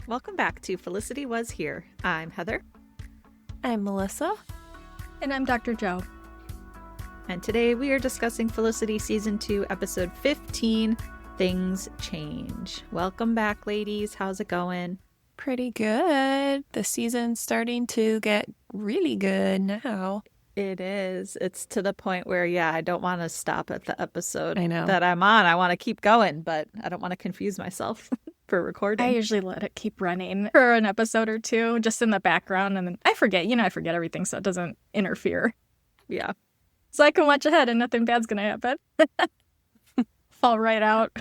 Welcome back to Felicity Was Here. I'm Heather. I'm Melissa. And I'm Dr. Joe. And today we are discussing Felicity Season 2, Episode 15, Things Change. Welcome back, ladies. How's it going? Pretty good. The season's starting to get really good now. It is. It's to the point where, I don't want to stop at the episode that I'm on. I want to keep going, but I don't want to confuse myself for recording. I usually let it keep running for an episode or two, just in the background, and then I forget. I forget everything, so it doesn't interfere. Yeah. So I can watch ahead and nothing bad's going to happen. Fall right out.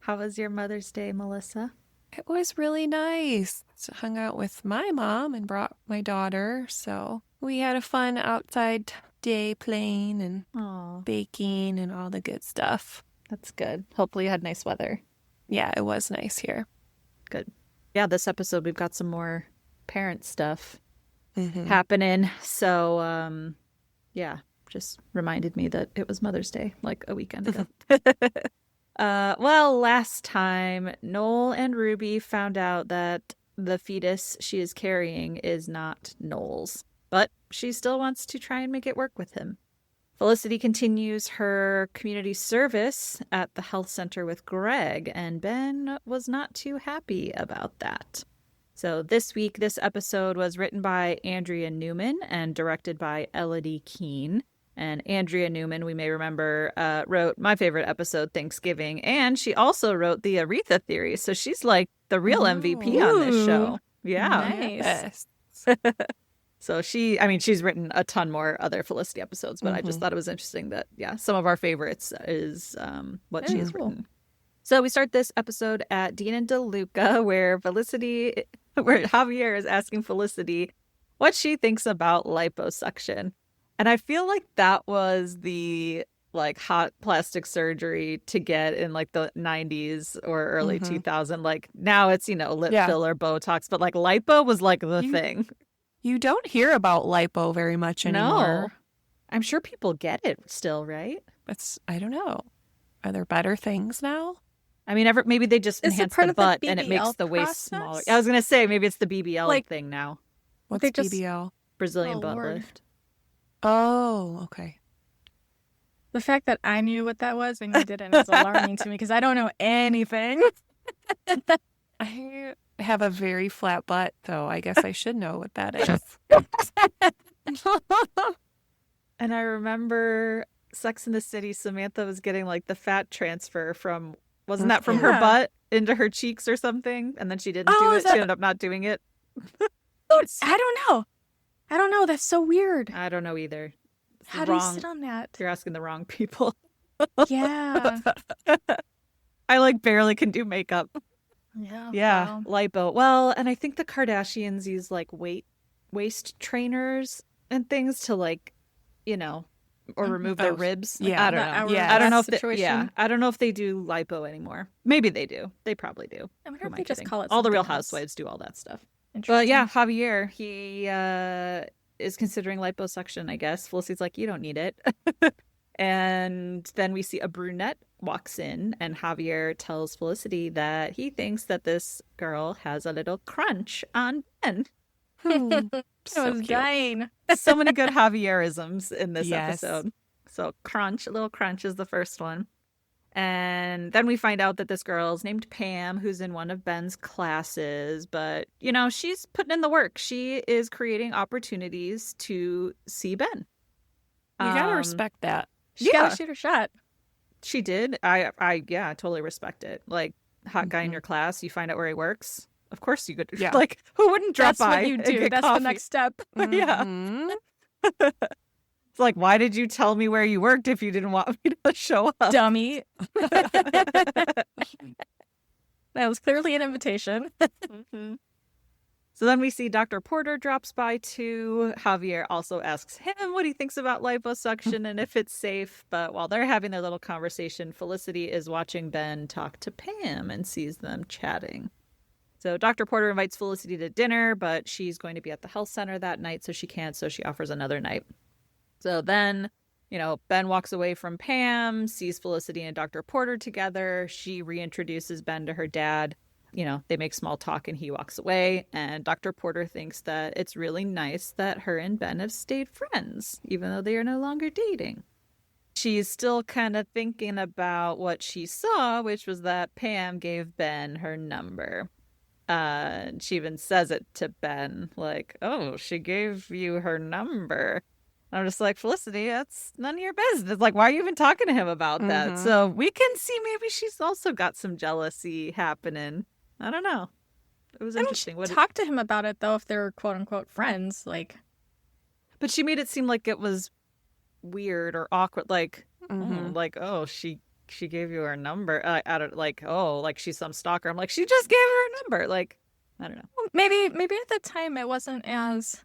How was your Mother's Day, Melissa? It was really nice. So hung out with my mom and brought my daughter. So we had a fun outside day playing and baking and all the good stuff. That's good. Hopefully you had nice weather. Yeah, it was nice here. Good. Yeah, this episode we've got some more parent stuff happening. So, just reminded me that it was Mother's Day like a weekend ago. Well, last time, Noel and Ruby found out that the fetus she is carrying is not Noel's, but she still wants to try and make it work with him. Felicity continues her community service at the health center with Greg, and Ben was not too happy about that. So this week, this episode was written by Andrea Newman and directed by Elodie Keene. And Andrea Newman, we may remember, wrote my favorite episode, Thanksgiving, and she also wrote the Aretha Theory. So she's like the real MVP on this show. Yeah. Nice. So she's written a ton more other Felicity episodes, but I just thought it was interesting that, some of our favorites is what she has written. So we start this episode at Dean and DeLuca, where Javier is asking Felicity what she thinks about liposuction. And I feel like that was the hot plastic surgery to get in the 90s or early 2000. Now it's, lip filler, Botox, but lipo was the thing. You don't hear about lipo very much anymore. No. I'm sure people get it still, right? I don't know. Are there better things now? I mean, maybe they just enhance the butt and it makes the waist process? smaller. I was going to say, maybe it's the BBL thing now. What's BBL? Brazilian butt lift. Oh, okay. The fact that I knew what that was and you didn't is alarming to me because I don't know anything. I have a very flat butt, though. I guess I should know what that is. And I remember Sex in the City, Samantha was getting the fat transfer from, wasn't that from her butt into her cheeks or something? And then she didn't do it. She ended up not doing it. I don't know. That's so weird. I don't know either. How do you sit on that? You're asking the wrong people. Yeah. I barely can do makeup. Yeah. Wow. Lipo. Well, and I think the Kardashians use waist trainers and things to or remove their ribs. Yeah. I don't know. Yeah. I don't know if I don't know if they do lipo anymore. Maybe they do. They probably do. I wonder if they just call it all the Real something else. Housewives do all that stuff. But yeah, Javier, he is considering liposuction, I guess. Felicity's like, you don't need it. And then we see a brunette walks in, and Javier tells Felicity that he thinks that this girl has a little crunch on Ben. I So was cute. dying. So many good Javierisms in this Yes. episode. So a little crunch is the first one. And then we find out that this girl is named Pam, who's in one of Ben's classes. But, she's putting in the work. She is creating opportunities to see Ben. You gotta respect that. She gotta shoot her shot. She did. I totally respect it. Hot guy in your class, you find out where he works. Of course you could. Yeah. Who wouldn't drop That's by? what you and do. get That's coffee? the next step. Yeah. Mhm. It's why did you tell me where you worked if you didn't want me to show up? Dummy. That was clearly an invitation. So then we see Dr. Porter drops by too. Javier also asks him what he thinks about liposuction and if it's safe. But while they're having their little conversation, Felicity is watching Ben talk to Pam and sees them chatting. So Dr. Porter invites Felicity to dinner, but she's going to be at the health center that night, so she can't, so she offers another night. So then, Ben walks away from Pam, sees Felicity and Dr. Porter together. She reintroduces Ben to her dad. they make small talk and he walks away. And Dr. Porter thinks that it's really nice that her and Ben have stayed friends, even though they are no longer dating. She's still kind of thinking about what she saw, which was that Pam gave Ben her number. She even says it to Ben, like, oh, she gave you her number. I'm just like, Felicity, that's none of your business. Like, why are you even talking to him about that? So we can see maybe she's also got some jealousy happening. I don't know. It was interesting. Talk to him about it, though, if they're quote unquote friends. Like, but she made it seem like it was weird or awkward. Like, oh, she gave you her number. I don't like, oh, like she's some stalker. I'm like, she just gave her a number. Like, I don't know. Maybe at the time it wasn't as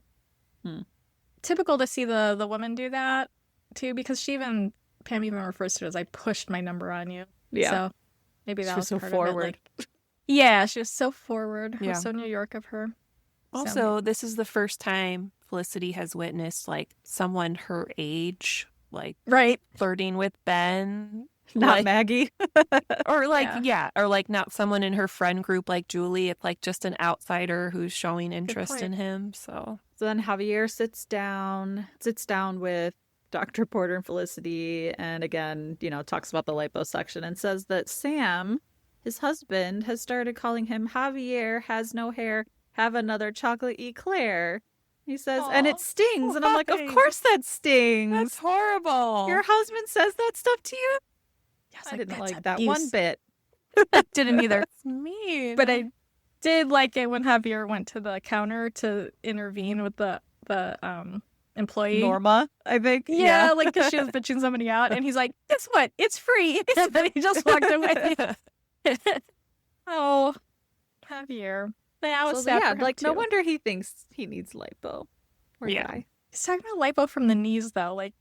typical to see the woman do that too, because Pam even refers to it as, I pushed my number on you. Yeah. So maybe that was so part forward. of it. Like, yeah, she was so forward. Yeah. It was so New York of her. Also, this is the first time Felicity has witnessed like someone her age, like flirting with Ben. Not like, Maggie. or like, or like not someone in her friend group like Julie. It's like just an outsider who's showing interest in him. So then Javier sits down with Dr. Porter and Felicity, and again, talks about the liposuction and says that Sam, his husband, has started calling him Javier, has no hair, have another chocolate eclair. He says, and it stings. And I'm like, of course that stings. That's horrible. Your husband says that stuff to you? Yes, I didn't like that one bit. I didn't either. It's mean. But I did like it when Javier went to the counter to intervene with the employee. Norma, I think. Yeah, like because she was bitching somebody out. And he's like, guess what? It's free. And then he just walked away. Oh, Javier. I was sad for him, like, too. no wonder he thinks he needs lipo. Poor guy. He's talking about lipo from the knees, though. Like,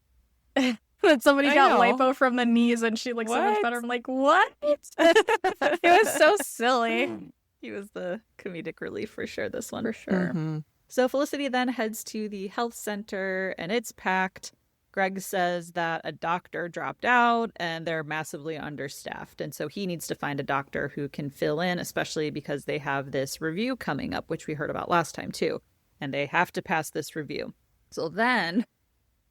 that somebody got lipo from the knees and she looks so much better. I'm like, what? It was so silly. He was the comedic relief for sure, this one. For sure. Mm-hmm. So Felicity then heads to the health center and it's packed. Greg says that a doctor dropped out and they're massively understaffed. And so he needs to find a doctor who can fill in, especially because they have this review coming up, which we heard about last time too. And they have to pass this review. So then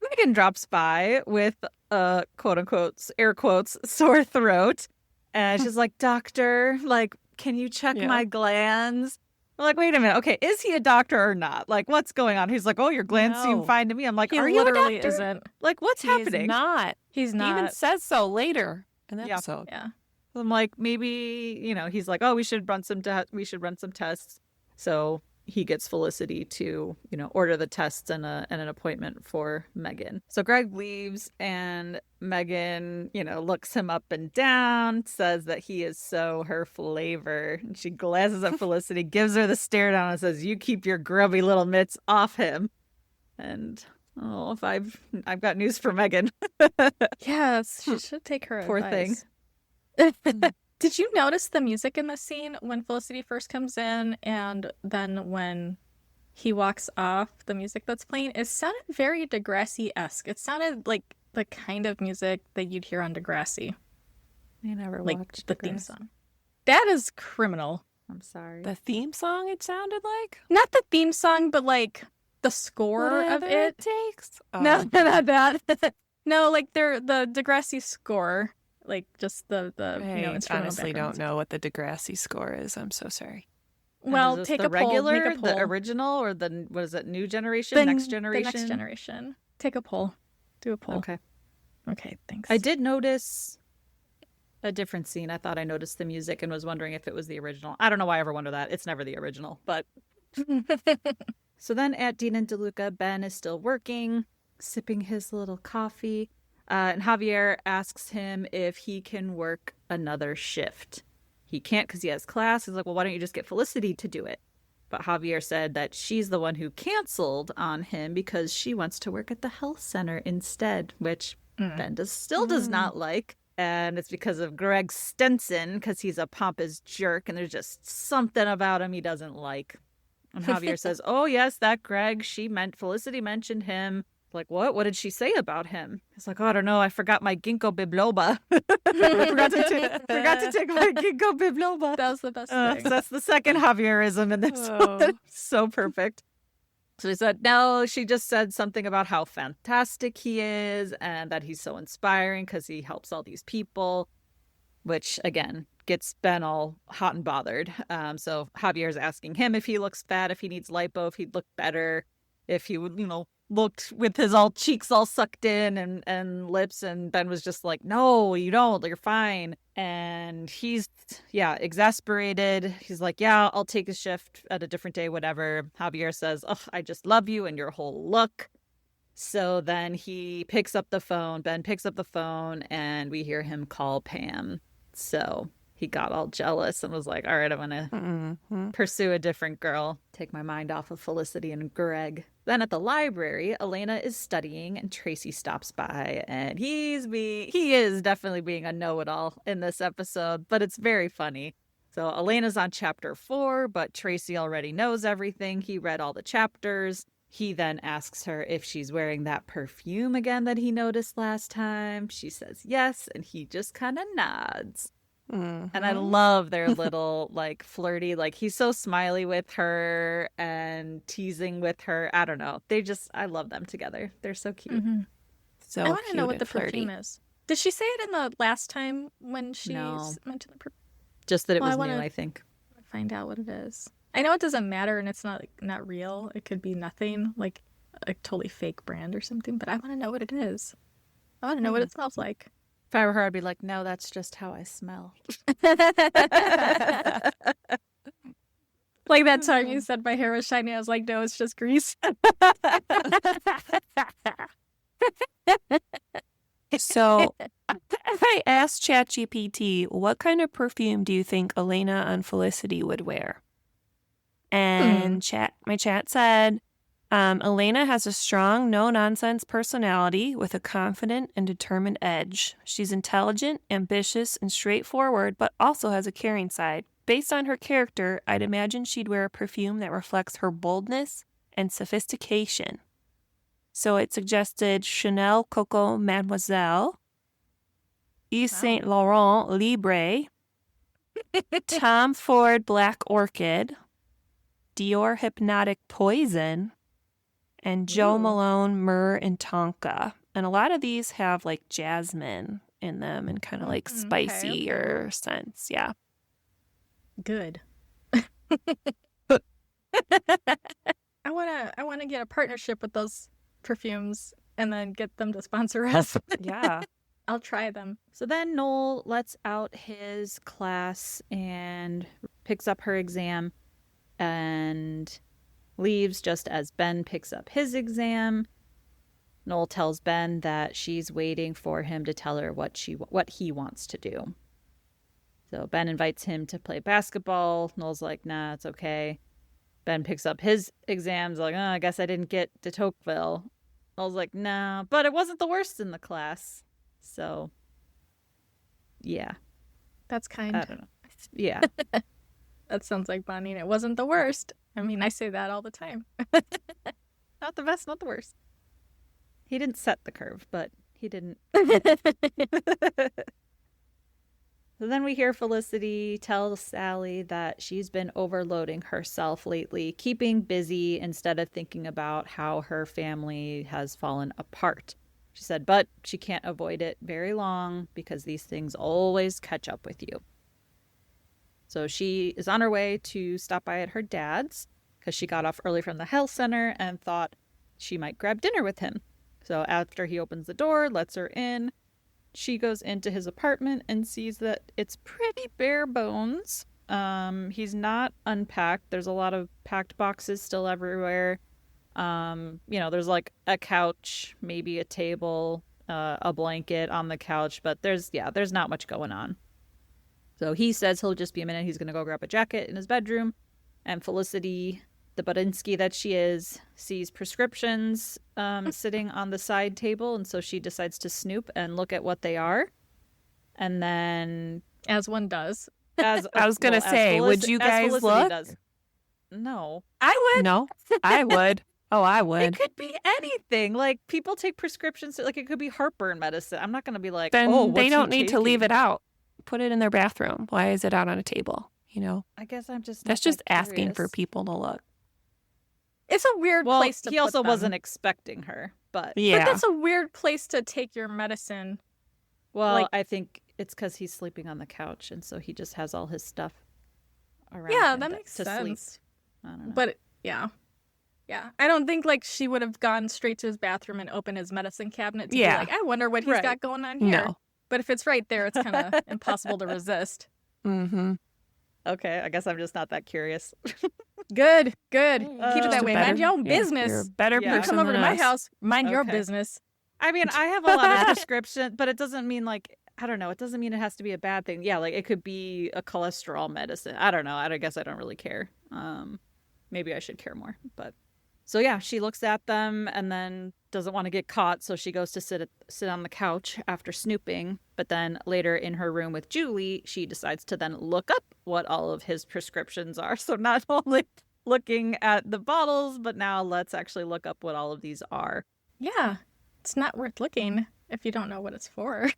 Megan drops by with a quote unquote, air quotes, sore throat. And she's like, doctor, like, can you check my glands? I'm like, wait a minute. Okay, is he a doctor or not? Like, what's going on? He's like, oh, your glands seem fine to me. I'm like, are you a doctor? Isn't. Like, what's happening? He's not. He's not. He even says so later in the episode. Yeah. I'm like, maybe, he's like, oh, we should run some tests. So he gets Felicity to, order the tests and an appointment for Megan. So Greg leaves and Megan, looks him up and down, says that he is so her flavor. And she glances at Felicity, gives her the stare down and says, you keep your grubby little mitts off him. And if I've got news for Megan. Yes, she should take her Poor advice. thing. Did you notice the music in the scene when Felicity first comes in and then when he walks off, the music that's playing? It sounded very Degrassi-esque. It sounded like the kind of music that you'd hear on Degrassi. I never like watched the Degrassi. theme song. That is criminal. I'm sorry. The theme song, it sounded like? Not the theme song, but like the score Whatever of it. takes. Oh. No, not that. No, like the Degrassi score. Like just the I instrumental honestly background. don't know what the Degrassi score is. I'm so sorry. Well, is this take the a poll. regular, Make a poll. the original, or the what is it? New generation, next generation, The next generation. Take a poll. Do a poll. Okay. Okay. Thanks. I did notice a different scene. I thought I noticed the music and was wondering if it was the original. I don't know why I ever wonder that. It's never the original. But so then at Dean and DeLuca, Ben is still working, sipping his little coffee. And Javier asks him if he can work another shift. He can't because he has class. He's like, well, why don't you just get Felicity to do it? But Javier said that she's the one who canceled on him because she wants to work at the health center instead, which Ben still does not like. And it's because of Greg Stenson, because he's a pompous jerk, and there's just something about him he doesn't like. And Javier says, oh, yes, that Greg, Felicity mentioned him. Like, what did she say about him? He's like, oh, I don't know, I forgot my ginkgo bibloba. forgot to take my ginkgo bibloba. That was the best thing. So that's the second Javierism in this one. So perfect. So he said, no, she just said something about how fantastic he is and that he's so inspiring because he helps all these people, which, again, gets Ben all hot and bothered. So Javier's asking him if he looks fat, if he needs lipo, if he'd look better, if he would, looked with his all cheeks all sucked in and lips. And Ben was just like, no, you don't. You're fine. And he's, exasperated. He's like, yeah, I'll take a shift at a different day, whatever. Javier says, oh, I just love you and your whole look. So then he picks up the phone. Ben picks up the phone and we hear him call Pam. So he got all jealous and was like, all right, I'm going to pursue a different girl, take my mind off of Felicity and Greg. Then at the library, Elena is studying and Tracy stops by, and he is definitely being a know-it-all in this episode, but it's very funny. So Elena's on chapter 4, but Tracy already knows everything. He read all the chapters. He then asks her if she's wearing that perfume again that he noticed last time. She says yes, and he just kind of nods. And I love their little, flirty, he's so smiley with her and teasing with her. I don't know. I love them together. They're so cute. Mm-hmm. So I want to know what the flirty. perfume is. Did she say it in the last time when she mentioned the perfume? Just that it was new, I think. Find out what it is. I know it doesn't matter and it's not real. It could be nothing, like a totally fake brand or something, but I want to know what it is. I want to know what it smells like. If I were her, I'd be like, no, that's just how I smell. Like that time you said my hair was shiny. I was like, no, it's just grease. So I asked ChatGPT, what kind of perfume do you think Elena and Felicity would wear? And my chat said, Elena has a strong, no-nonsense personality with a confident and determined edge. She's intelligent, ambitious, and straightforward, but also has a caring side. Based on her character, I'd imagine she'd wear a perfume that reflects her boldness and sophistication. So it suggested Chanel Coco Mademoiselle, Yves Saint Laurent Libre, Tom Ford Black Orchid, Dior Hypnotic Poison, and Joe Malone Myrrh and Tonka. And a lot of these have jasmine in them and kind of spicier scents. Yeah. Good. I wanna get a partnership with those perfumes and then get them to sponsor us. Yeah. I'll try them. So then Noel lets out his class and picks up her exam and leaves just as Ben picks up his exam. Noel tells Ben that she's waiting for him to tell her what he wants to do. So Ben invites him to play basketball. Noel's like, nah, it's okay. Ben picks up his exams, like, oh, I guess I didn't get to Tocqueville. Noel's like, nah, but it wasn't the worst in the class. So, yeah. That's kind. I don't know. Yeah. That sounds like bonding. It wasn't the worst. I mean, I say that all the time. Not the best, not the worst. He didn't set the curve, but he didn't. So then we hear Felicity tell Sally that she's been overloading herself lately, keeping busy instead of thinking about how her family has fallen apart. She said, but she can't avoid it very long because these things always catch up with you. So she is on her way to stop by at her dad's because she got off early from the health center and thought she might grab dinner with him. So after he opens the door, lets her in, she goes into his apartment and sees that it's pretty bare bones. He's not unpacked. There's a lot of packed boxes still everywhere. There's a couch, maybe a table, a blanket on the couch, but there's not much going on. So he says he'll just be a minute. He's going to go grab a jacket in his bedroom. And Felicity, the Budinsky that she is, sees prescriptions sitting on the side table. And so she decides to snoop and look at what they are. And then... As one does. I was going to say, would you guys look? Does. No. I would. No, I would. Oh, I It would. could be anything. Like, people take prescriptions. Like, it could be heartburn medicine. I'm not going to be like, Then oh, they what's don't he need to leave taking? it out. Put it in their bathroom. Why is it out on a table? You know, I guess I'm just that's not that just asking for curious. people to look. It's a weird Well, place to he put also them. wasn't expecting her, but Yeah. But that's a weird place to take your medicine. well, Like- I think it's because he's sleeping on the couch, and so he just has all his stuff around. Yeah, him that makes to sense. Sleep. I don't know. But yeah. Yeah. I don't think like she would have gone straight to his bathroom and opened his medicine cabinet to be Yeah. like, I wonder what he's Right. got going on here. No. But if it's right there, it's kind of impossible to resist. Mm-hmm. Okay, I guess I'm just not that curious. Good. Keep it Just that a way. Mind your own You're a business. better Yeah. You person come over to than my us. house, mind your Okay. business. I mean, I have a lot of prescription, but it doesn't mean like, I don't know. It doesn't mean it has to be a bad thing. Yeah, like it could be a cholesterol medicine. I don't know. I guess I don't really care. Maybe I should care more. But so yeah, she looks at them and then doesn't want to get caught, so she goes to sit on the couch after snooping. But then later in her room with Julie, she decides to then look up what all of his prescriptions are. So not only looking at the bottles, but now let's actually look up what all of these are. Yeah. It's not worth looking if you don't know what it's for.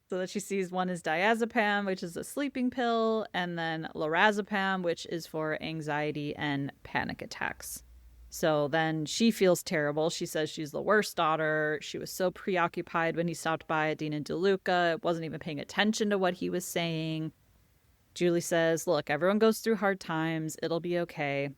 So that she sees one is diazepam, which is a sleeping pill, and then lorazepam, which is for anxiety and panic attacks. So then she feels terrible. She says she's the worst daughter. She was so preoccupied when he stopped by at Dean and DeLuca, wasn't even paying attention to what he was saying. Julie says, look, everyone goes through hard times. It'll be okay.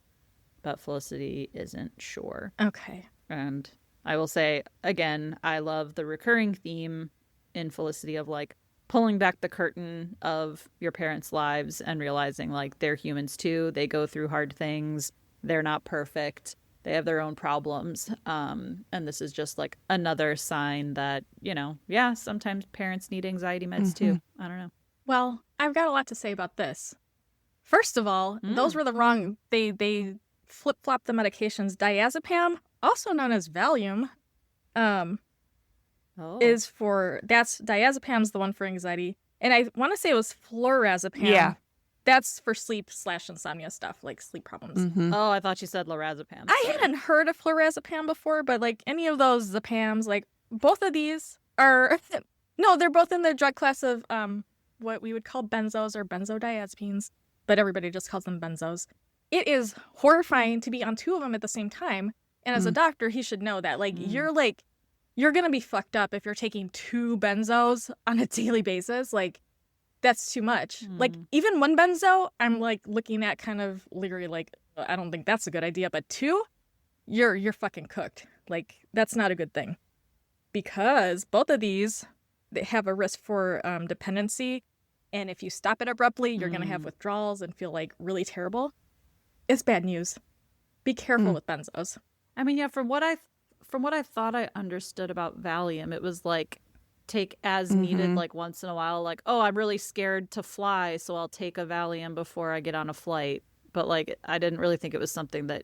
But Felicity isn't sure. Okay. And I will say, again, I love the recurring theme in Felicity of like pulling back the curtain of your parents' lives and realizing like they're humans too. They go through hard things. They're not perfect. They have their own problems. And this is just like another sign that, you know, yeah, sometimes parents need anxiety meds too. I don't know. Well, I've got a lot to say about this. First of all, those were the wrong. They flip-flopped the medications. Diazepam, also known as Valium, is for diazepam's the one for anxiety, and I want to say it was flurazepam. Yeah. That's for sleep/insomnia stuff, like sleep problems. Mm-hmm. Oh, I thought you said lorazepam. I Sorry. hadn't heard of flurazepam before, but like any of those zapams, like both of these are no, they're both in the drug class of what we would call benzos or benzodiazepines, but everybody just calls them benzos. It is horrifying to be on two of them at the same time, and as a doctor, he should know that. Like you're gonna be fucked up if you're taking two benzos on a daily basis. Like that's too much. Like even one benzo, I'm like looking at kind of leery, like I don't think that's a good idea. But two, you're fucking cooked. Like that's not a good thing, because both of these they have a risk for dependency, and if you stop it abruptly, you're gonna have withdrawals and feel like really terrible. It's bad news. Be careful with benzos. I mean, yeah, from what I thought I understood about Valium, it was like take as needed, like once in a while, like, oh, I'm really scared to fly, so I'll take a Valium before I get on a flight. But like, I didn't really think it was something that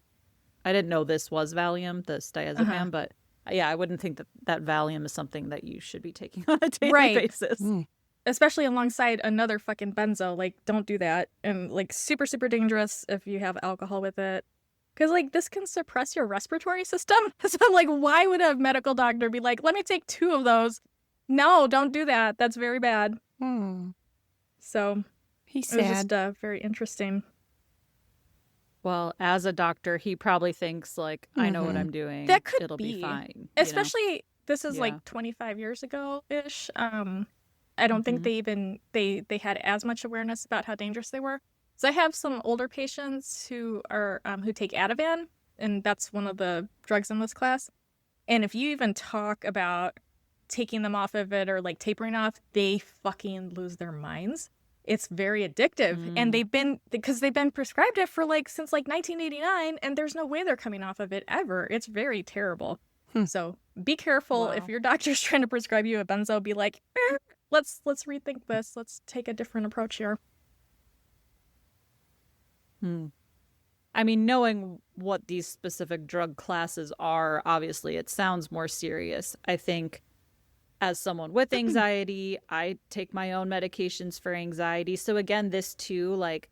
I didn't know this was Valium, this diazepam, but yeah, I wouldn't think that Valium is something that you should be taking on a daily basis. Especially alongside another fucking benzo. Like, don't do that. And like super, super dangerous if you have alcohol with it. Because like this can suppress your respiratory system. So like, why would a medical doctor be like, let me take two of those? No, don't do that. That's very bad. So He's it was sad. just very interesting. Well, as a doctor, he probably thinks like, I know what I'm doing. That could It'll be fine. you know? Especially this is Yeah. like 25 years ago ish. I don't think they had as much awareness about how dangerous they were. So I have some older patients who are who take Ativan, and that's one of the drugs in this class. And if you even talk about taking them off of it or like tapering off, they fucking lose their minds. It's very addictive, and they've been prescribed it for like since like 1989, and there's no way they're coming off of it ever. It's very terrible. So be careful if your doctor's trying to prescribe you a benzo. Be like, let's rethink this. Let's take a different approach here. I mean, knowing what these specific drug classes are, obviously it sounds more serious. I think as someone with anxiety, I take my own medications for anxiety. So again, this too, like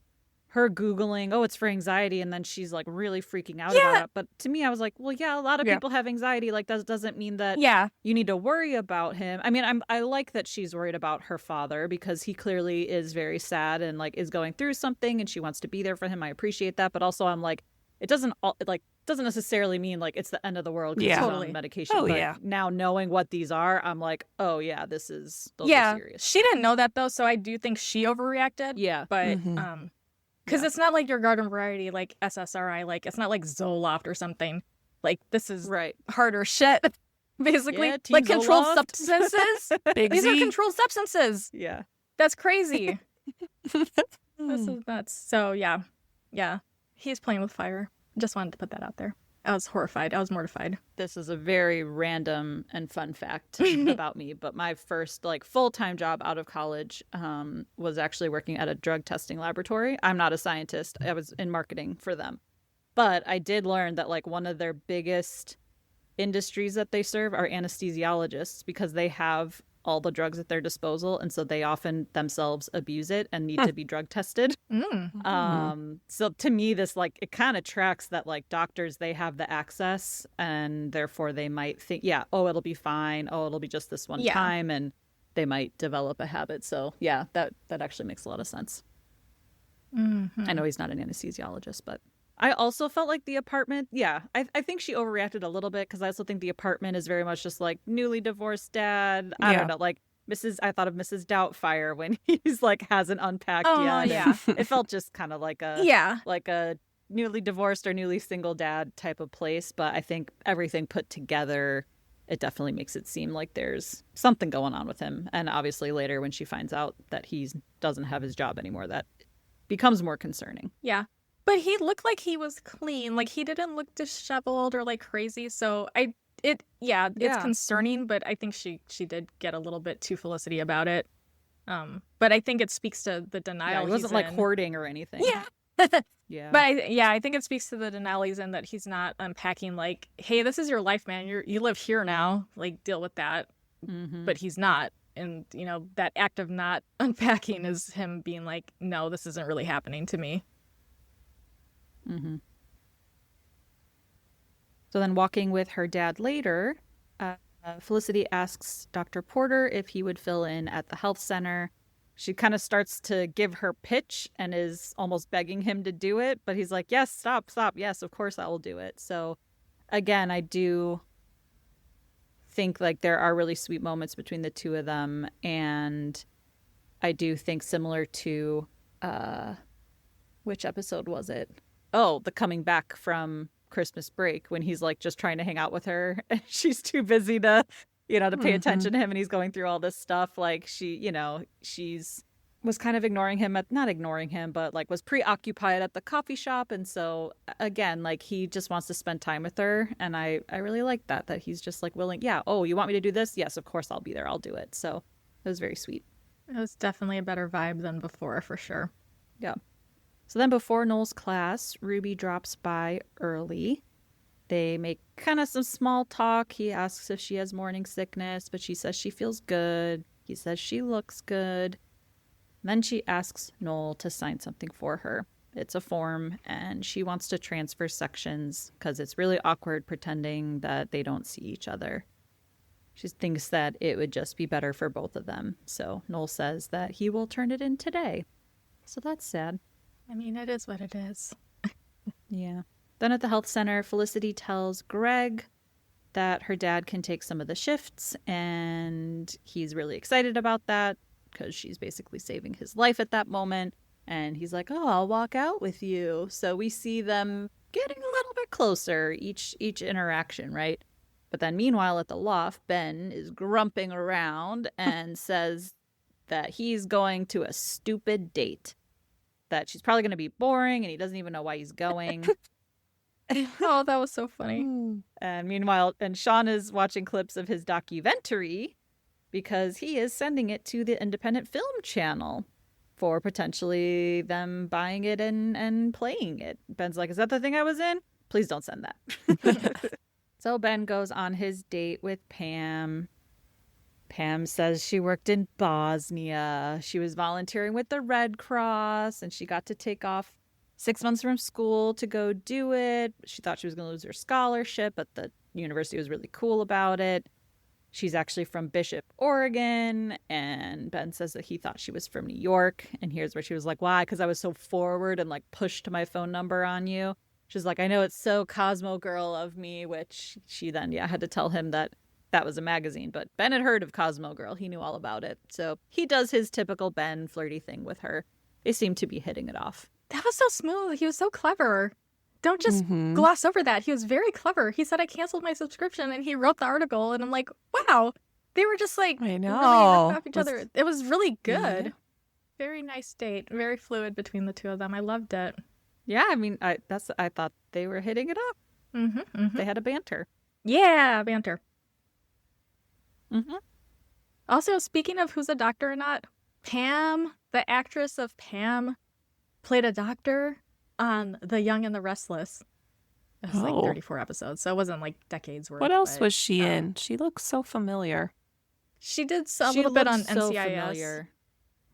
her Googling, oh, it's for anxiety, and then she's like really freaking out about it. But to me, I was like, well, yeah, a lot of people have anxiety. Like, that doesn't mean that you need to worry about him. I mean, I like that she's worried about her father because he clearly is very sad and like is going through something and she wants to be there for him. I appreciate that. But also I'm like, it doesn't necessarily mean like it's the end of the world because he's on medication. But now knowing what these are, I'm like, oh yeah, those are serious. She didn't know that though, so I do think she overreacted. Yeah. But because it's not like your garden variety like SSRI, like it's not like Zoloft or something. Like this is harder shit, basically. Like controlled substances. These are controlled substances. Yeah. That's crazy. This is nuts. So yeah. He's playing with fire. Just wanted to put that out there. I was horrified. I was mortified. This is a very random and fun fact about me, but my first like full-time job out of college was actually working at a drug testing laboratory. I'm not a scientist. I was in marketing for them. But I did learn that like one of their biggest industries that they serve are anesthesiologists because they have all the drugs at their disposal, and so they often themselves abuse it and need to be drug tested. So to me, this like it kind of tracks that like doctors, they have the access and therefore they might think, oh, it'll be fine, oh, it'll be just this one time, and they might develop a habit. So yeah, that actually makes a lot of sense. I know he's not an anesthesiologist, but I also felt like the apartment, I think she overreacted a little bit because I also think the apartment is very much just like newly divorced dad. I don't know, like I thought of Mrs. Doubtfire when he's like hasn't unpacked yet. Yeah. It felt just kind of like a newly divorced or newly single dad type of place. But I think everything put together, it definitely makes it seem like there's something going on with him. And obviously later when she finds out that he doesn't have his job anymore, that becomes more concerning. Yeah. But he looked like he was clean. Like he didn't look disheveled or like crazy. So it's concerning, but I think she did get a little bit too Felicity about it. But I think it speaks to the denial. He wasn't like hoarding or anything. Yeah. But I think it speaks to the denial he's in, that he's not unpacking like, hey, this is your life, man. You live here now. Like deal with that. But he's not. And you know, that act of not unpacking is him being like, no, this isn't really happening to me. So then walking with her dad later, Felicity asks Dr. Porter if he would fill in at the health center. She kind of starts to give her pitch and is almost begging him to do it, but he's like, yes, stop. Yes, of course I will do it. So again, I do think like there are really sweet moments between the two of them. And I do think similar to, which episode was it? Oh, the coming back from Christmas break when he's like just trying to hang out with her and she's too busy to pay attention to him, and he's going through all this stuff. Like she's was kind of ignoring him, not ignoring him, but like was preoccupied at the coffee shop. And so again, like he just wants to spend time with her. And I really like that he's just like willing. Yeah. Oh, you want me to do this? Yes, of course I'll be there. I'll do it. So it was very sweet. It was definitely a better vibe than before, for sure. Yeah. So then before Noel's class, Ruby drops by early. They make kind of some small talk. He asks if she has morning sickness, but she says she feels good. He says she looks good. Then she asks Noel to sign something for her. It's a form, and she wants to transfer sections because it's really awkward pretending that they don't see each other. She thinks that it would just be better for both of them. So Noel says that he will turn it in today. So that's sad. I mean, it is what it is. Yeah. Then at the health center, Felicity tells Greg that her dad can take some of the shifts, and he's really excited about that because she's basically saving his life at that moment. And he's like, oh, I'll walk out with you. So we see them getting a little bit closer, each interaction, right? But then meanwhile at the loft, Ben is grumping around and says that he's going to a stupid date, that she's probably going to be boring and he doesn't even know why he's going. Oh, that was so funny. And meanwhile, Sean is watching clips of his documentary because he is sending it to the Independent Film Channel for potentially them buying it and playing it. Ben's like, is that the thing I was in? Please don't send that. So Ben goes on his date with Pam. Pam says she worked in Bosnia. She was volunteering with the Red Cross, and she got to take off 6 months from school to go do it. She thought she was going to lose her scholarship, but the university was really cool about it. She's actually from Bishop, Oregon, and Ben says that he thought she was from New York. And here's where she was like, why? Because I was so forward and like pushed my phone number on you. She's like, I know it's so Cosmo Girl of me, which she then, had to tell him that that was a magazine. But Ben had heard of Cosmo Girl. He knew all about it. So he does his typical Ben flirty thing with her. They seem to be hitting it off. That was so smooth. He was so clever. Don't just gloss over that. He was very clever. He said, I canceled my subscription, and he wrote the article, and I'm like, wow. They were just like, I know. really off each other. It was really good. Yeah. Very nice date. Very fluid between the two of them. I loved it. Yeah, I mean, I thought they were hitting it up. They had a banter. Yeah, banter. Mm-hmm. Also, speaking of who's a doctor or not, Pam, the actress of Pam, played a doctor on The Young and the Restless. It was like 34 episodes, so it wasn't like decades worth. What else was she in? She looks so familiar. She did a little bit on so NCIS familiar.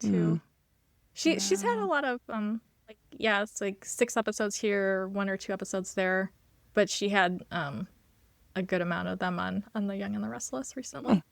too. She's had a lot of it's like 6 episodes here, 1 or 2 episodes there, but she had a good amount of them on The Young and the Restless recently.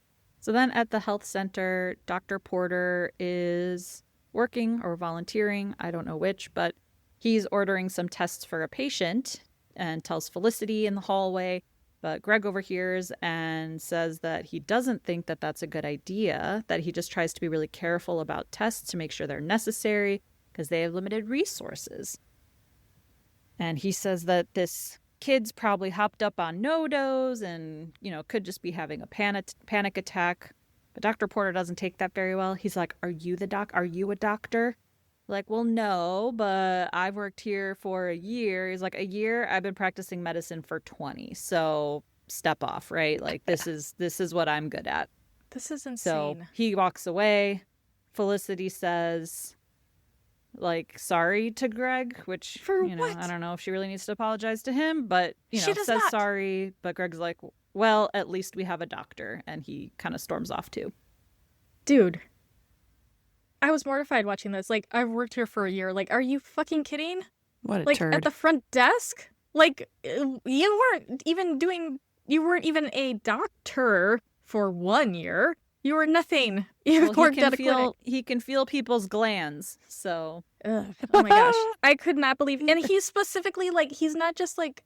So then at the health center, Dr. Porter is working or volunteering, I don't know which, but he's ordering some tests for a patient and tells Felicity in the hallway. But Greg overhears and says that he doesn't think that that's a good idea, that he just tries to be really careful about tests to make sure they're necessary because they have limited resources. And he says that this kid's probably hopped up on no-dos and, could just be having a panic attack. But Dr. Porter doesn't take that very well. He's like, Are you a doctor? Like, well, no, but I've worked here for a year. He's like, a year? I've been practicing medicine for 20. So step off, right? Like, this is what I'm good at. This is insane. So he walks away. Felicity says, like, sorry to Greg, which, what? I don't know if she really needs to apologize to him, but, says not. Sorry. But Greg's like, well, at least we have a doctor. And he kind of storms off too. Dude. I was mortified watching this. Like, I've worked here for a year. Like, are you fucking kidding? What a like, turd. At the front desk? Like, you weren't even a doctor for 1 year. You were nothing. You worked at a clinic. He can feel people's glands, so. Ugh. Oh my gosh. I could not believe. And he's specifically, like, he's not just like,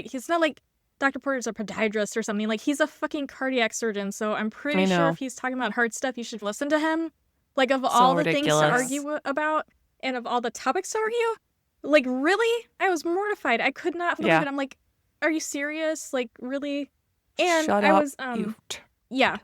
he's not like Dr. Porter's a podiatrist or something. Like, he's a fucking cardiac surgeon. So I'm pretty sure if he's talking about hard stuff, you should listen to him. Like, of all the things to argue about and of all the topics to argue, like, really? I was mortified. I could not believe it. I'm like, are you serious? Like, really? And Shut I up, was, yeah.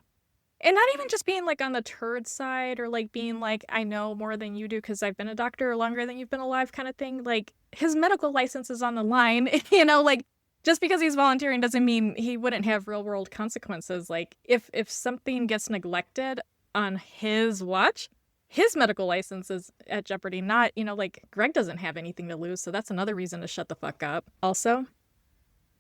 And not even just being, like, on the turd side or, like, being like, I know more than you do because I've been a doctor longer than you've been alive kind of thing. Like, his medical license is on the line, like, just because he's volunteering doesn't mean he wouldn't have real-world consequences. Like, if something gets neglected on his watch, his medical license is at jeopardy. Not, like, Greg doesn't have anything to lose, so that's another reason to shut the fuck up. Also,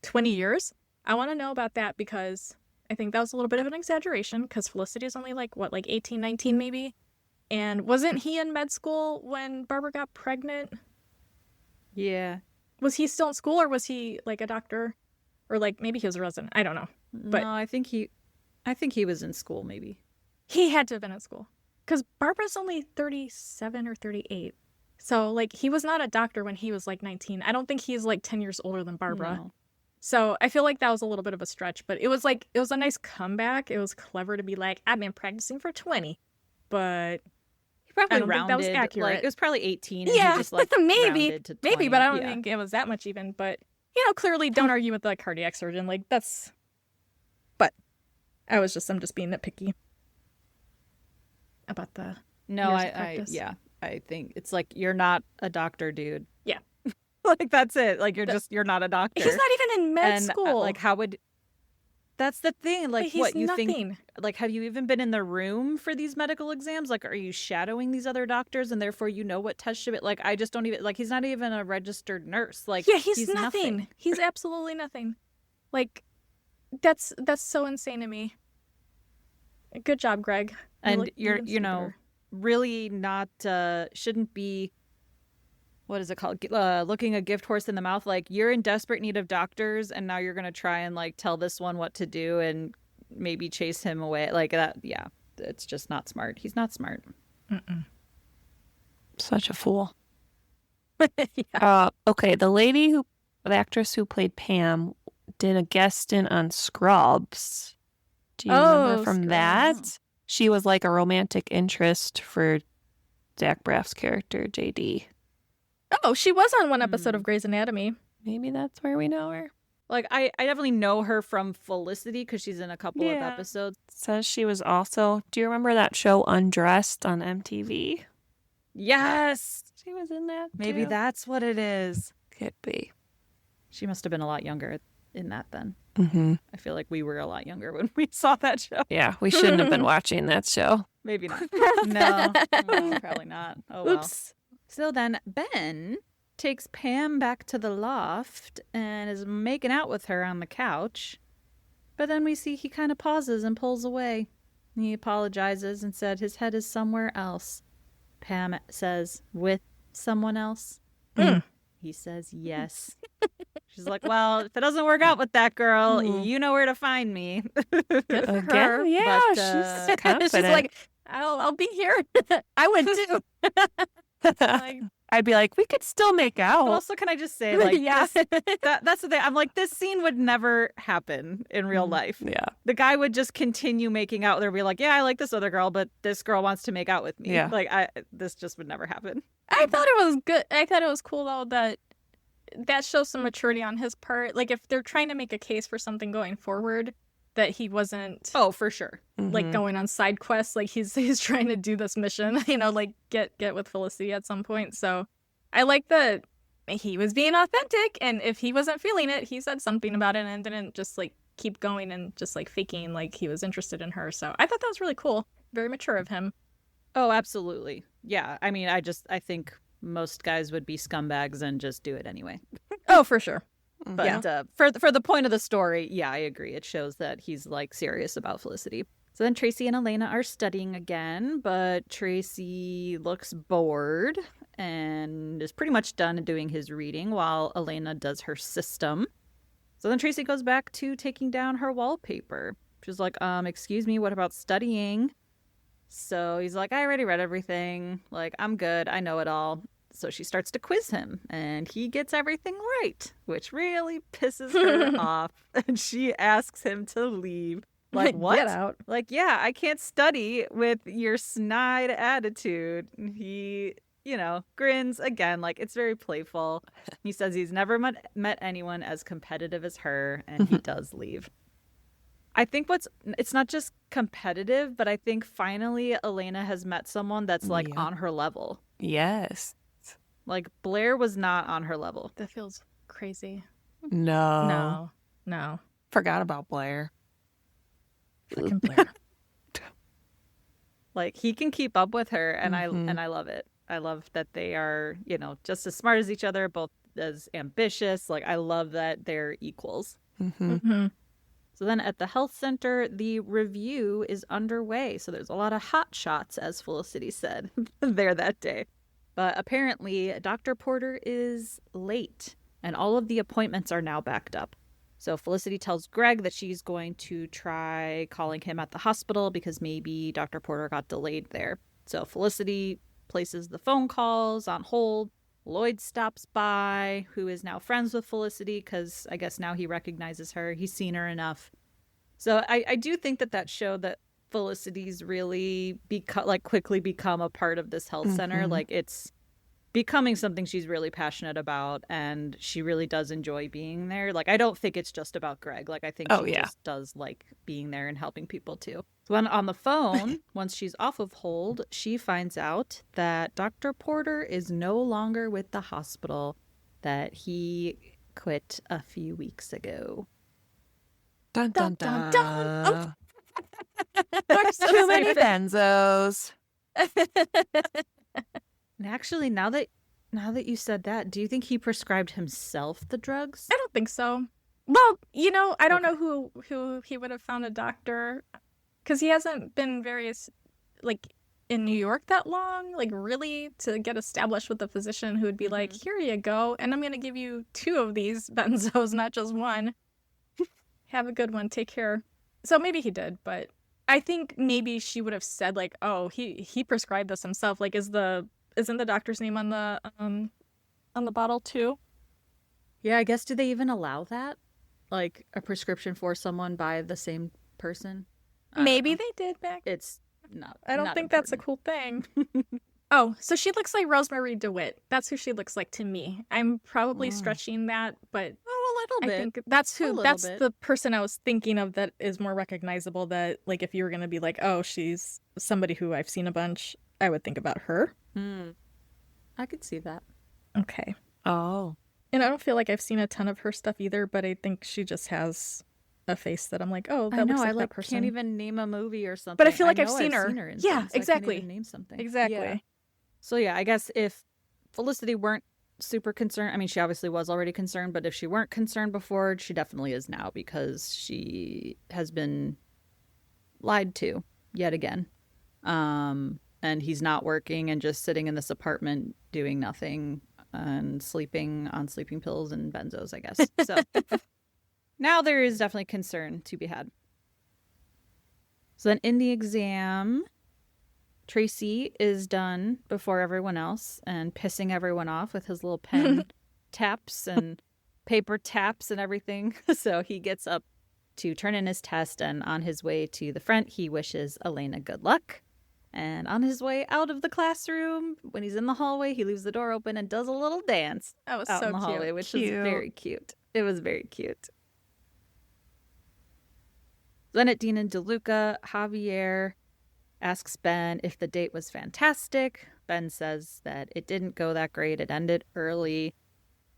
20 years? I want to know about that because I think that was a little bit of an exaggeration because Felicity is only like 18, 19 maybe? And wasn't he in med school when Barbara got pregnant? Yeah. Was he still in school or was he like a doctor? Or like maybe he was a resident. I don't know. But no, I think he was in school maybe. He had to have been in school. Because Barbara's only 37 or 38. So, like, he was not a doctor when he was, like, 19. I don't think he's, like, 10 years older than Barbara. No. So, I feel like that was a little bit of a stretch. But it was, like, it was a nice comeback. It was clever to be like, I've been practicing for 20. But he probably I don't rounded. think that was accurate. Like, it was probably 18. And yeah, he just, like, maybe. To 20. Maybe, but I don't think it was that much even. But, clearly don't argue with the cardiac surgeon. Like, that's... But I'm just being nitpicky about the... No, I think it's like, you're not a doctor, dude. Yeah. Like, that's it. Like, you're not a doctor. He's not even in med school. Like, how would... That's the thing. Like, what you nothing. think... Like, have you even been in the room for these medical exams? Like, are you shadowing these other doctors and therefore you know what tests should be... Like, I just don't even... Like, he's not even a registered nurse. Like, yeah, he's nothing. He's absolutely nothing. Like, that's so insane to me. Good job, Greg. And you're really not... shouldn't be... what is it called? Looking a gift horse in the mouth. Like, you're in desperate need of doctors, and now you're gonna try and like tell this one what to do and maybe chase him away. Like that, yeah. It's just not smart. He's not smart. Mm-mm. Such a fool. Yeah. Okay, the actress who played Pam did a guest stint on Scrubs. Do you remember from that? She was like a romantic interest for Zach Braff's character, JD. Oh, she was on one episode of Grey's Anatomy. Maybe that's where we know her. Like, I definitely know her from Felicity because she's in a couple of episodes. Says she was also... Do you remember that show Undressed on MTV? Yes! She was in that, Maybe too. that's what it is. Could be. She must have been a lot younger in that then. Mm-hmm. I feel like we were a lot younger when we saw that show. Yeah, we shouldn't have been watching that show. Maybe not. No, probably not. Oh, well. Oops. So then Ben takes Pam back to the loft and is making out with her on the couch. But then we see he kind of pauses and pulls away. He apologizes and said his head is somewhere else. Pam says, with someone else? He says, yes. She's like, well, if it doesn't work out with that girl, you know where to find me. Good for her. Yeah, But, she's confident. She's like, I'll be here. I would too. Like, I'd be like, we could still make out. But also, can I just say, like, Yeah. that's the thing. I'm like, this scene would never happen in real life. Yeah. The guy would just continue making out with her and be like, yeah, I like this other girl, but this girl wants to make out with me. Yeah. Like, this just would never happen. I thought it was good. I thought it was cool, though, that shows some maturity on his part. Like, if they're trying to make a case for something going forward, that he wasn't... Oh, for sure. like going on side quests, like he's trying to do this mission, you know, like get with Felicity at some point. So I like that he was being authentic, and if he wasn't feeling it, he said something about it and didn't just like keep going and just like faking like he was interested in her. So I thought that was really cool. Very mature of him. Oh, absolutely. Yeah. I mean, I think most guys would be scumbags and just do it anyway. Oh, for sure. But for the point of the story, yeah, I agree. It shows that he's like serious about Felicity. So then Tracy and Elena are studying again, but Tracy looks bored and is pretty much done doing his reading while Elena does her system. So then Tracy goes back to taking down her wallpaper. She's like, excuse me, what about studying? So he's like, I already read everything. Like, I'm good. I know it all. So she starts to quiz him, and he gets everything right, which really pisses her off. And she asks him to leave. Like, what? Get out. Like, yeah, I can't study with your snide attitude. He, grins again. Like, it's very playful. He says he's never met anyone as competitive as her, and he does leave. I think it's not just competitive, but I think finally Elena has met someone that's like on her level. Yes. Like, Blair was not on her level. That feels crazy. No. Forgot about Blair. Fucking Blair. Like, he can keep up with her, and I love it. I love that they are, just as smart as each other, both as ambitious. Like, I love that they're equals. So then at the health center, the review is underway. So there's a lot of hot shots, as Felicity said, there that day. But apparently, Dr. Porter is late, and all of the appointments are now backed up. So Felicity tells Greg that she's going to try calling him at the hospital because maybe Dr. Porter got delayed there. So Felicity places the phone calls on hold. Lloyd stops by, who is now friends with Felicity because I guess now he recognizes her. He's seen her enough. So I do think that showed that Felicity's really quickly become a part of this health center. Like, it's becoming something she's really passionate about, and she really does enjoy being there. Like, I don't think it's just about Greg. Like, I think she just does like being there and helping people too. So when on the phone, once she's off of hold, she finds out that Dr. Porter is no longer with the hospital, that he quit a few weeks ago. Dun, dun, dun. dun. There's too many benzos. And actually, now that you said that, do you think he prescribed himself the drugs? I don't think so. Well, I don't know who he would have found a doctor, because he hasn't been in New York that long, like really to get established with a physician who would be like, here you go, and I'm going to give you 2 of these benzos, not just one. Have a good one. Take care. So maybe he did, but I think maybe she would have said like, oh, he prescribed this himself. Like, isn't the doctor's name on the bottle too? Yeah, I guess do they even allow that? Like a prescription for someone by the same person? Maybe they did back. It's not. I don't not think important. that's a cool thing. Oh, so she looks like Rosemary DeWitt. That's who she looks like to me. I'm probably stretching that, but a little bit. I think that's the person I was thinking of that is more recognizable. That like if you were gonna be like, oh, she's somebody who I've seen a bunch, I would think about her. I could see that. Okay. Oh. And I don't feel like I've seen a ton of her stuff either, but I think she just has a face that I'm like, oh, that looks like that person. Can't even name a movie or something. But I feel like I've seen her. Yeah, exactly. I can't even name something. Exactly. Yeah. So yeah, I guess if Felicity weren't super concerned, I mean, she obviously was already concerned, but if she weren't concerned before, she definitely is now because she has been lied to yet again. And he's not working and just sitting in this apartment doing nothing and sleeping on sleeping pills and benzos, I guess. So now there is definitely concern to be had. So then in the exam, Tracy is done before everyone else and pissing everyone off with his little pen taps and paper taps and everything. So he gets up to turn in his test, and on his way to the front, he wishes Elena good luck. And on his way out of the classroom, when he's in the hallway, he leaves the door open and does a little dance That was out so in the hallway, cute. which was very cute. It was very cute. Then at Dean and DeLuca, Javier asks Ben if the date was fantastic. Ben says that it didn't go that great. It ended early.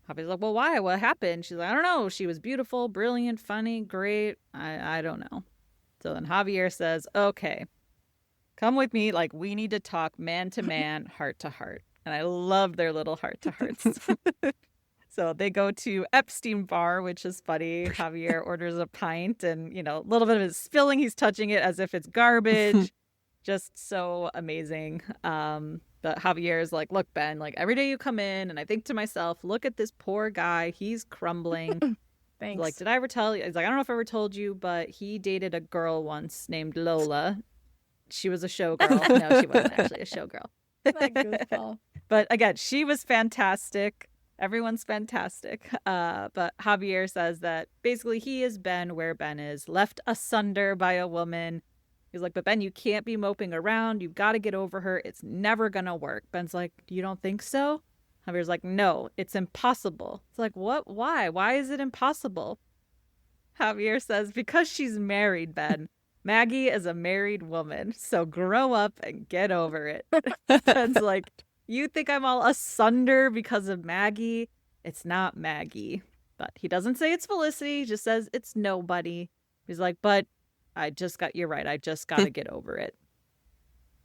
Javier's like, well, why? What happened? She's like, I don't know. She was beautiful, brilliant, funny, great. I don't know. So then Javier says, okay, come with me. Like, we need to talk man to man, heart to heart. And I love their little heart to hearts. So they go to Epstein Bar, which is funny. Javier orders a pint and, a little bit of it spilling. He's touching it as if it's garbage. Just so amazing. But Javier is like, look, Ben, like every day you come in and I think to myself, look at this poor guy. He's crumbling. Thanks. Like, did I ever tell you? He's like, I don't know if I ever told you, but he dated a girl once named Lola. She was a showgirl. No, she wasn't actually a showgirl. That goofball. But again, she was fantastic. Everyone's fantastic. But Javier says that basically he is Ben where Ben is, left asunder by a woman. He's like, but Ben, you can't be moping around. You've got to get over her. It's never going to work. Ben's like, you don't think so? Javier's like, no, it's impossible. It's like, what? Why? Why is it impossible? Javier says, because she's married, Ben. Maggie is a married woman, so grow up and get over it. Ben's like, you think I'm all asunder because of Maggie? It's not Maggie. But he doesn't say it's Felicity. He just says it's nobody. He's like, but you're right. I just got to get over it.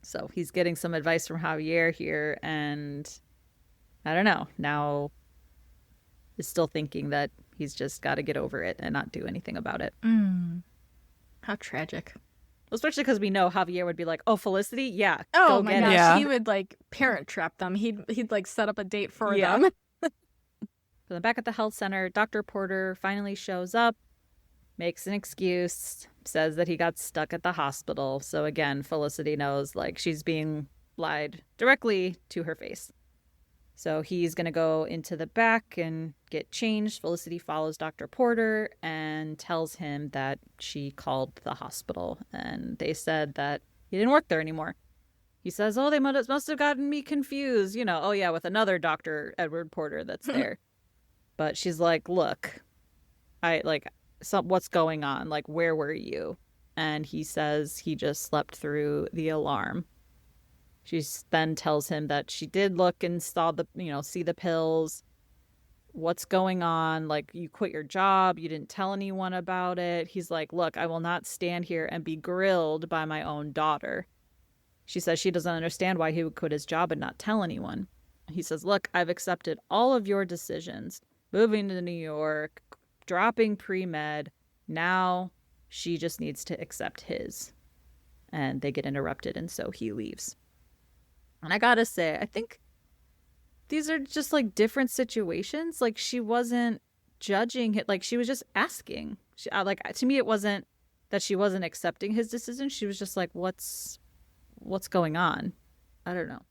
So he's getting some advice from Javier here. And I don't know. Now is still thinking that he's just got to get over it and not do anything about it. How tragic. Especially because we know Javier would be like, oh, Felicity? Yeah. Oh go my get gosh. it. Yeah. He would like parent trap them. He'd like set up a date for them. So then back at the health center, Dr. Porter finally shows up, makes an excuse, says that he got stuck at the hospital. So again, Felicity knows like she's being lied directly to her face. So he's going to go into the back and get changed. Felicity follows Dr. Porter and tells him that she called the hospital and they said that he didn't work there anymore. He says, oh, they must have gotten me confused, oh yeah, with another Dr. Edward Porter that's there. But she's like, look, what's going on? Like, where were you? And he says he just slept through the alarm. She then tells him that she did look and saw see the pills. What's going on? Like, you quit your job. You didn't tell anyone about it. He's like, look, I will not stand here and be grilled by my own daughter. She says she doesn't understand why he would quit his job and not tell anyone. He says, look, I've accepted all of your decisions. Moving to New York, dropping pre-med. Now she just needs to accept his. And they get interrupted, and so he leaves. And I gotta say, I think these are just like different situations. Like she wasn't judging it. Like she was just asking. Like to me, it wasn't that she wasn't accepting his decision. She was just like, what's going on? I don't know.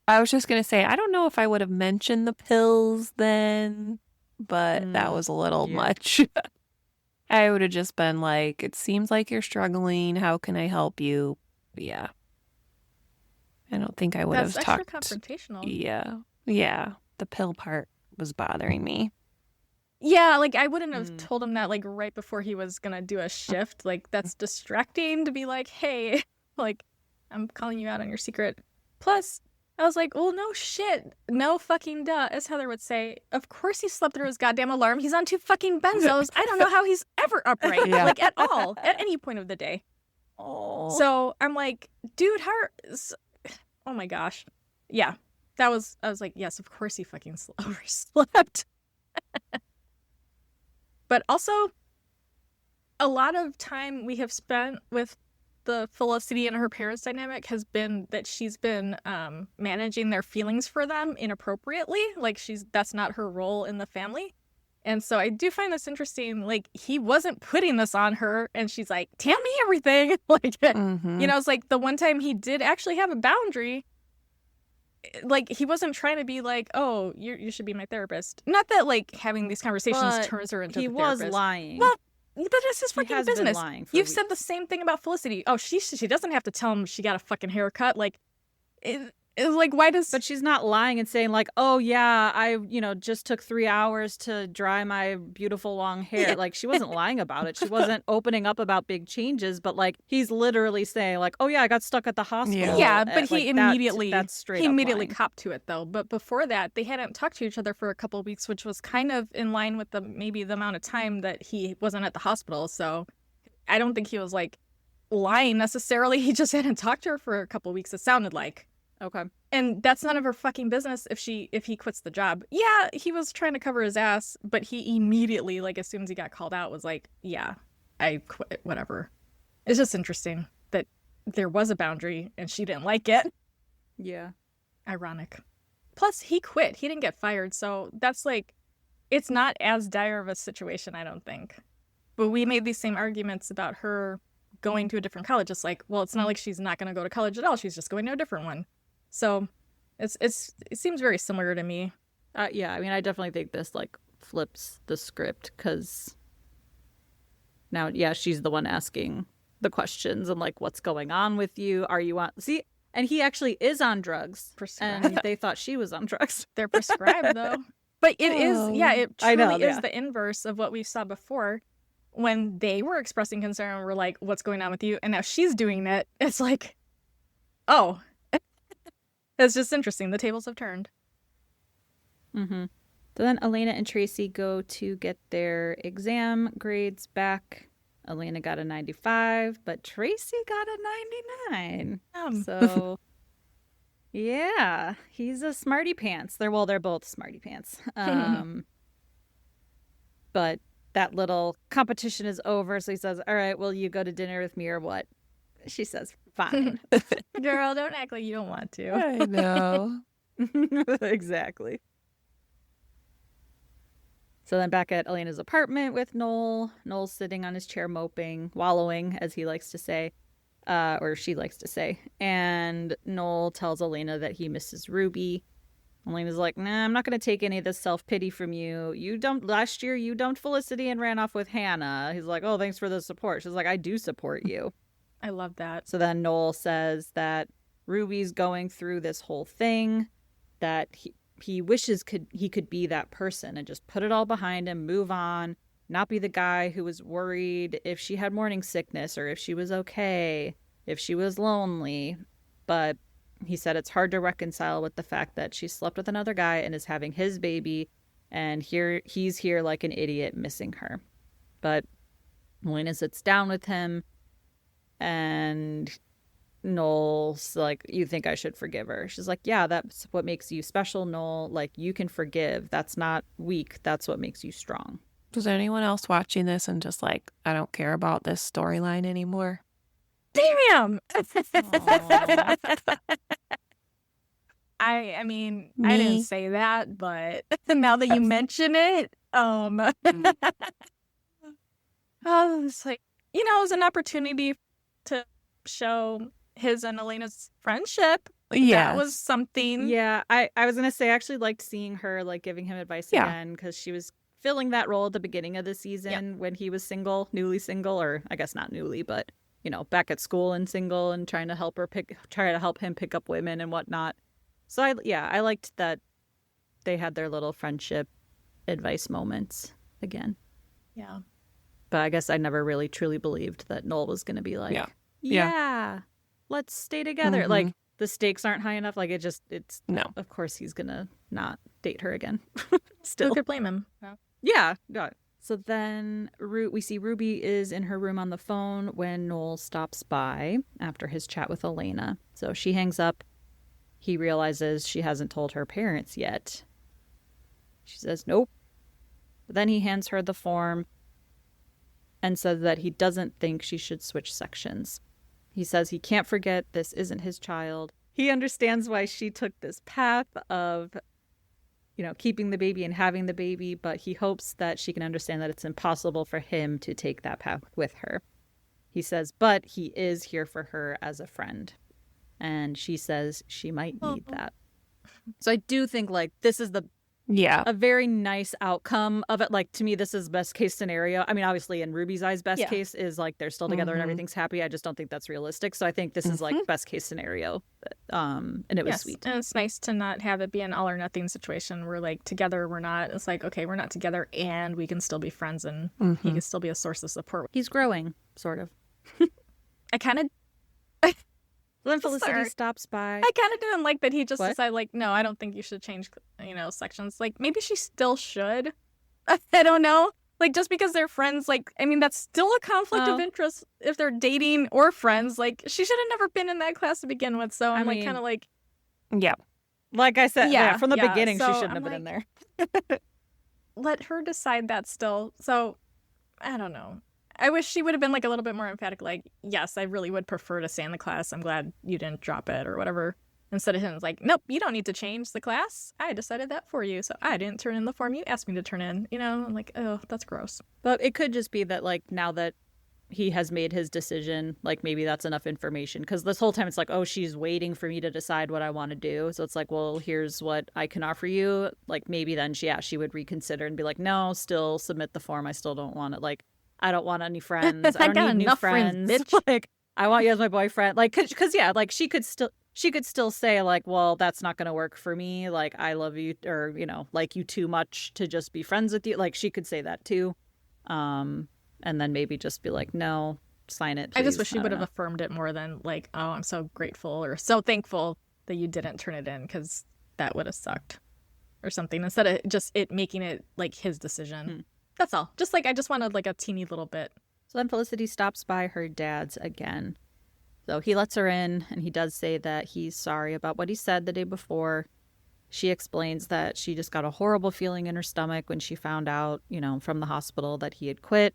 I was just going to say, I don't know if I would have mentioned the pills then, but that was a little much. I would have just been like, it seems like you're struggling. How can I help you? Yeah. I don't think I would have talked. That's extra confrontational. Yeah. Yeah. The pill part was bothering me. Yeah, like I wouldn't have told him that like right before he was going to do a shift. Like that's distracting to be like, hey, like I'm calling you out on your secret. Plus, I was like, well, no shit. No fucking duh, as Heather would say. Of course he slept through his goddamn alarm. He's on 2 fucking benzos. I don't know how he's ever upright, like at all, at any point of the day. Oh. So I'm like, dude, oh my gosh. Yeah, I was like, yes, of course he fucking overslept. But also, a lot of time we have spent with the Felicity and her parents dynamic has been that she's been managing their feelings for them inappropriately. Like that's not her role in the family. And so I do find this interesting. Like he wasn't putting this on her and she's like, tell me everything. Like, you know, it's like the one time he did actually have a boundary. Like he wasn't trying to be like, oh, you should be my therapist. Not that like having these conversations turns her into the therapist. He was lying. Well, but it's his fucking business. You've weeks. said the same thing about Felicity. Oh, she doesn't have to tell him she got a fucking haircut. Like, like why does? But she's not lying and saying like, oh yeah, I just took 3 hours to dry my beautiful long hair. Like she wasn't lying about it. She wasn't opening up about big changes. But like he's literally saying like, oh yeah, I got stuck at the hospital. Yeah, but he immediately that's straight. He immediately copped to it though. But before that, they hadn't talked to each other for a couple of weeks, which was kind of in line with maybe the amount of time that he wasn't at the hospital. So I don't think he was like lying necessarily. He just hadn't talked to her for a couple of weeks. It sounded like. Okay. And that's none of her fucking business if he quits the job. Yeah, he was trying to cover his ass, but he immediately, like as soon as he got called out, was like, yeah, I quit, whatever. It's just interesting that there was a boundary and she didn't like it. Yeah. Ironic. Plus, he quit. He didn't get fired, so that's like, it's not as dire of a situation, I don't think. But we made these same arguments about her going to a different college. It's like, well, it's not like she's not going to go to college at all. She's just going to a different one. So it seems very similar to me. Yeah, I mean, I definitely think this like flips the script because now, yeah, she's the one asking the questions and like, what's going on with you? Are you on? See, and he actually is on drugs, and they thought she was on drugs. They're prescribed though. But it is, yeah, it truly is the inverse of what we saw before when they were expressing concern and were like, what's going on with you? And now she's doing it. It's like, oh. It's just interesting. The tables have turned. Mm-hmm. So then Elena and Tracy go to get their exam grades back. Elena got a 95, but Tracy got a 99. So, yeah, he's a smarty pants. They're both smarty pants. But that little competition is over. So he says, all right, will you go to dinner with me or what? She says, fine. Girl, don't act like you don't want to. I know. Exactly. So then back at Elena's apartment with Noel. Noel's sitting on his chair moping, wallowing, as he likes to say, or she likes to say. And Noel tells Elena that he misses Ruby. Elena's like, nah, I'm not going to take any of this self-pity from you. Last year you dumped Felicity and ran off with Hannah. He's like, oh, thanks for the support. She's like, I do support you. I love that. So then Noel says that Ruby's going through this whole thing, that he wishes he could be that person and just put it all behind him, move on, not be the guy who was worried if she had morning sickness or if she was okay, if she was lonely. But he said it's hard to reconcile with the fact that she slept with another guy and is having his baby, and he's here like an idiot missing her. But Elena sits down with him, and Noel's like, you think I should forgive her? She's like, yeah, that's what makes you special, Noel. Like, you can forgive. That's not weak. That's what makes you strong. Was anyone else watching this and just like, I don't care about this storyline anymore? Damn! I mean, I didn't Me. say that, but now that you mention it, it's like, it was an opportunity to show his and Elena's friendship. That was Yes. something. Yeah, I was gonna say I actually liked seeing her like giving him advice again because she was filling that role at the beginning of the season when he was single, newly single, or I guess not newly, but back at school and single and trying to help him pick up women and whatnot. So I liked that they had their little friendship advice moments again. Yeah. But I guess I never really truly believed that Noel was gonna be like, yeah, let's stay together. Mm-hmm. Like the stakes aren't high enough. Like it's no. Of course he's gonna not date her again. Still could blame him. Yeah. So then we see Ruby is in her room on the phone when Noel stops by after his chat with Elena. So she hangs up. He realizes she hasn't told her parents yet. She says nope. But then he hands her the form and says that he doesn't think she should switch sections. He says he can't forget this isn't his child. He understands why she took this path of, keeping the baby and having the baby, but he hopes that she can understand that it's impossible for him to take that path with her. He says, but he is here for her as a friend. And she says she might need that. So I do think, this is a very nice outcome of it. Like, to me, this is best case scenario. I mean, obviously, in Ruby's eyes, best case is, they're still together and everything's happy. I just don't think that's realistic. So I think this is, best case scenario. And it was sweet. And it's nice to not have it be an all or nothing situation where, together we're not. It's like, okay, we're not together and we can still be friends and he can still be a source of support. He's growing, sort of. I kind of... Then Felicity stops by. I kind of didn't like that he just decided, no, I don't think you should change, sections. Maybe she still should. I don't know. Just because they're friends, that's still a conflict of interest if they're dating or friends. She should have never been in that class to begin with. So I'm kind of yeah. Like I said, from the beginning, so she shouldn't have been in there. Let her decide that still. So I don't know. I wish she would have been a little bit more emphatic. Yes, I really would prefer to stay in the class. I'm glad you didn't drop it or whatever. Instead of him, nope, you don't need to change the class. I decided that for you. So I didn't turn in the form you asked me to turn in. I'm like, oh, that's gross. But it could just be that now that he has made his decision, maybe that's enough information. Because this whole time it's oh, she's waiting for me to decide what I want to do. So it's well, here's what I can offer you. Maybe then she would reconsider and be no, still submit the form. I still don't want it. I don't want any friends. I don't need new friends. Bitch. I want you as my boyfriend. Because she could still say well, that's not going to work for me. I love you, or like you too much to just be friends with you. She could say that too, and then maybe just be no, sign it, please. I just wish she would have affirmed it more than oh, I'm so grateful or so thankful that you didn't turn it in, because that would have sucked or something, instead of just it making it his decision. That's all. Just I just wanted a teeny little bit. So then Felicity stops by her dad's again. So he lets her in, and he does say that he's sorry about what he said the day before. She explains that she just got a horrible feeling in her stomach when she found out, from the hospital that he had quit.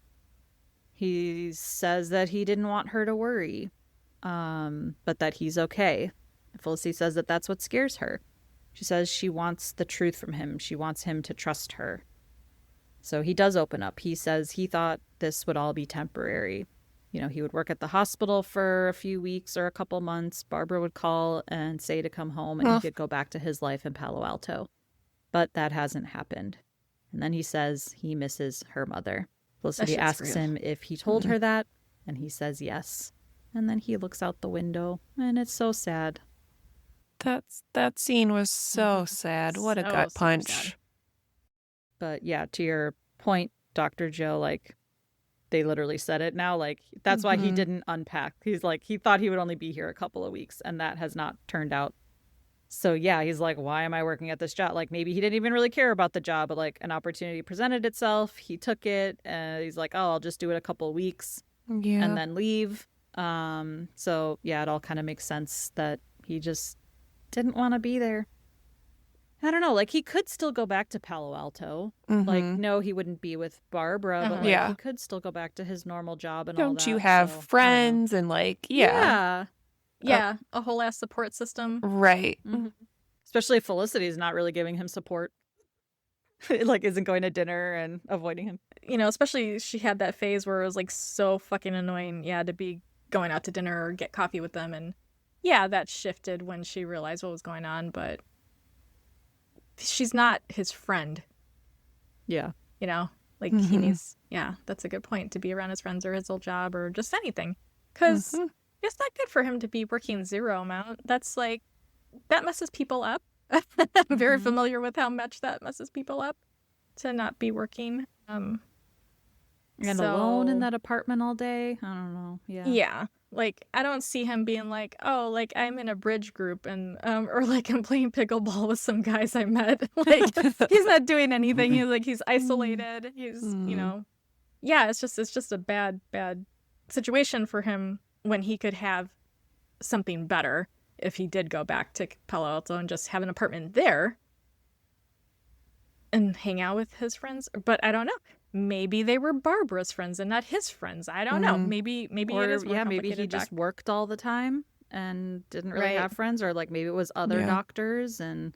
He says that he didn't want her to worry, but that he's okay. Felicity says that that's what scares her. She says she wants the truth from him. She wants him to trust her. So he does open up. He says he thought this would all be temporary. He would work at the hospital for a few weeks or a couple months. Barbara would call and say to come home, and he could go back to his life in Palo Alto. But that hasn't happened. And then he says he misses her mother. Felicity asks him if he told her that, and he says yes. And then he looks out the window, and it's so sad. That scene was so sad. What a gut punch. Sad. But yeah, to your point, Dr. Joe, they literally said it now. That's why he didn't unpack. He's he thought he would only be here a couple of weeks, and that has not turned out. So yeah, he's why am I working at this job? Maybe he didn't even really care about the job, but an opportunity presented itself. He took it, and he's oh, I'll just do it a couple of weeks and then leave. So yeah, it all kind of makes sense that he just didn't want to be there. I don't know. He could still go back to Palo Alto. No, he wouldn't be with Barbara, but he could still go back to his normal job and all that. Don't you have friends and Yeah, a whole ass support system. Right. Mm-hmm. Especially if Felicity is not really giving him support. Like, isn't going to dinner and avoiding him. You know, especially she had that phase where it was like so fucking annoying, to be going out to dinner or get coffee with them. And yeah, that shifted when she realized what was going on, but she's not his friend. Yeah. You know, like he needs, that's a good point, to be around his friends or his old job or just anything. Because it's not good for him to be working zero amount. That's like, that messes people up. I'm very familiar with how much that messes people up to not be working. And alone in that apartment all day. I don't know. Yeah. Like, I don't see him being like, oh, like I'm in a bridge group and or like I'm playing pickleball with some guys I met. Like, he's not doing anything. He's isolated. He's, you know, it's just a bad situation for him when he could have something better if he did go back to Palo Alto and just have an apartment there and hang out with his friends. But I don't know. Maybe they were Barbara's friends and not his friends. I don't know. Maybe it is more complicated. Maybe he just worked all the time and didn't really have friends, or like maybe it was other doctors and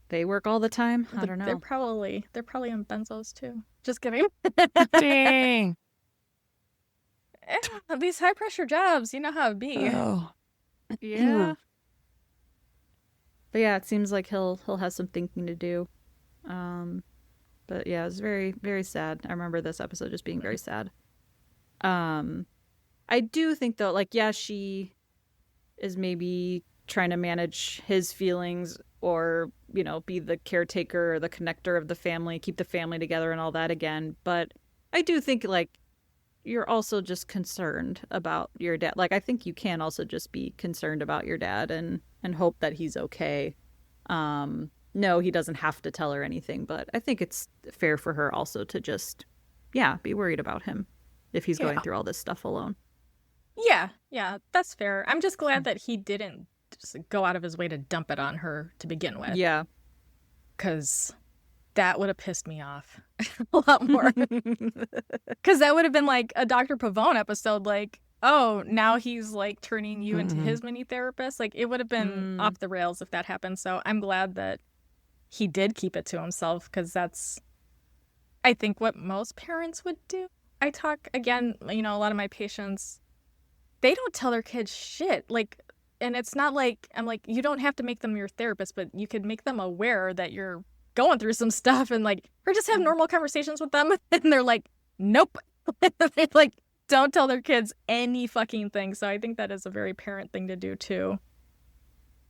they work all the time. I don't know. They're probably on benzos too. Just kidding. Dang. These high pressure jobs, you know how it be. Oh. Yeah. But yeah, it seems like he'll have some thinking to do. But yeah, it was very, very sad. I remember this episode just being very sad. I do think though, like, yeah, she is maybe trying to manage his feelings or, you know, be the caretaker or the connector of the family, keep the family together and all that again. But I do think, like, you're also just concerned about your dad. Like, I think you can also just be concerned about your dad and hope that he's okay. No, he doesn't have to tell her anything, but I think it's fair for her also to just, be worried about him if he's going through all this stuff alone. Yeah, that's fair. I'm just glad that he didn't just go out of his way to dump it on her to begin with. Yeah. Because that would have pissed me off a lot more. Because that would have been like a Dr. Pavone episode, like, oh, now he's like turning you into his mini therapist. Like, it would have been off the rails if that happened. So I'm glad that he did keep it to himself, because that's, I think, what most parents would do. I talk, again, you know, a lot of my patients, they don't tell their kids shit. Like, and it's not like, I'm like, you don't have to make them your therapist, but you could make them aware that you're going through some stuff and like, or just have normal conversations with them. And they're like, nope. They're like, don't tell their kids any fucking thing. So I think that is a very parent thing to do too.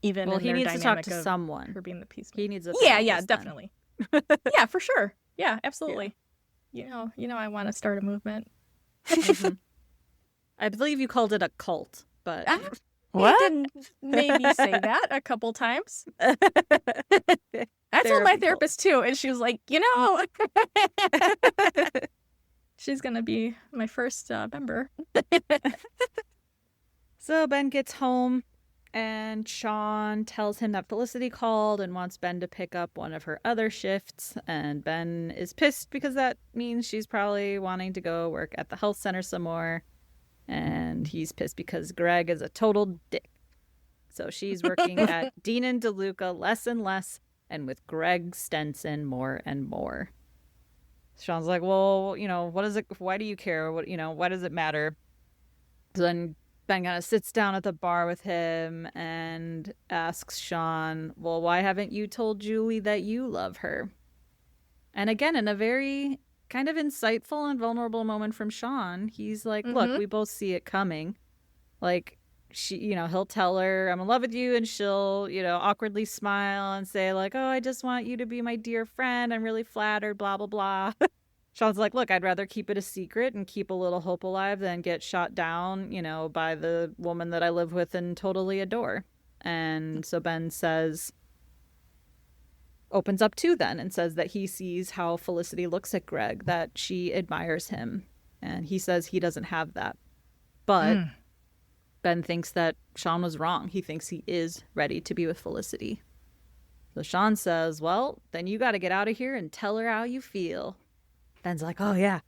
Even well, in he their needs to talk dynamic to of someone. her being the peace. He needs a yeah, definitely. Yeah, for sure. Yeah, absolutely. Yeah. You know, I want to start a movement. I believe you called it a cult, but what? He didn't maybe say that a couple times. I told my therapist too, and she was like, you know, she's gonna be my first member. So Ben gets home, and Sean tells him that Felicity called and wants Ben to pick up one of her other shifts. And Ben is pissed because that means she's probably wanting to go work at the health center some more. And he's pissed because Greg is a total dick. So she's working at Dean and DeLuca less and less, and with Greg Stenson more and more. Sean's like, well, you know, what is it? Why do you care? What, you know, why does it matter? So then Ben kind of sits down at the bar with him and asks Sean, well, why haven't you told Julie that you love her? And again, in a very kind of insightful and vulnerable moment from Sean, he's like, look, we both see it coming. Like, she, you know, he'll tell her, I'm in love with you, and she'll, you know, awkwardly smile and say like, oh, I just want you to be my dear friend. I'm really flattered, blah, blah, blah. Sean's like, look, I'd rather keep it a secret and keep a little hope alive than get shot down, you know, by the woman that I live with and totally adore. And so Ben opens up too then and says that he sees how Felicity looks at Greg, that she admires him. And he says he doesn't have that. But Ben thinks that Sean was wrong. He thinks he is ready to be with Felicity. So Sean says, well, then you got to get out of here and tell her how you feel. Ben's like, oh, yeah,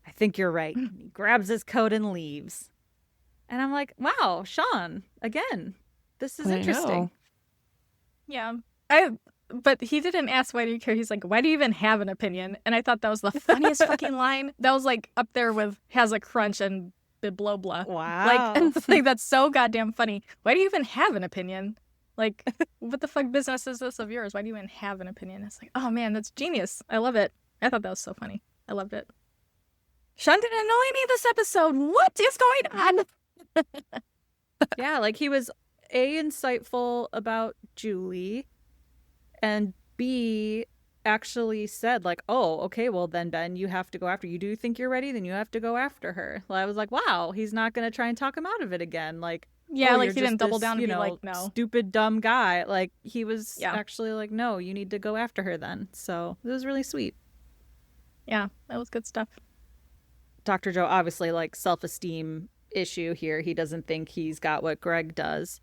I think you're right. He grabs his coat and leaves. And I'm like, wow, Sean, again, this is interesting. Yeah. But he didn't ask why do you care. He's like, why do you even have an opinion? And I thought that was the funniest fucking line. That was like up there with has a crunch and bibloba. Wow. Like that's so goddamn funny. Why do you even have an opinion? Like, what the fuck business is this of yours? Why do you even have an opinion? It's like, oh man, that's genius. I love it. I thought that was so funny. I loved it. Sean didn't annoy me this episode. What is going on? Yeah, like he was A, insightful about Julie, and B, actually said like, oh, okay, well then Ben, you have to go after. You do think you're ready? Then you have to go after her. Well, I was like, wow, he's not going to try and talk him out of it again. Like, yeah, oh, like you're he just didn't double this, down and be like, no. stupid, dumb guy. Like he was Yeah. actually like, no, you need to go after her then. So it was really sweet. Yeah, that was good stuff. Dr. Joe, obviously, like self-esteem issue here. He doesn't think he's got what Greg does.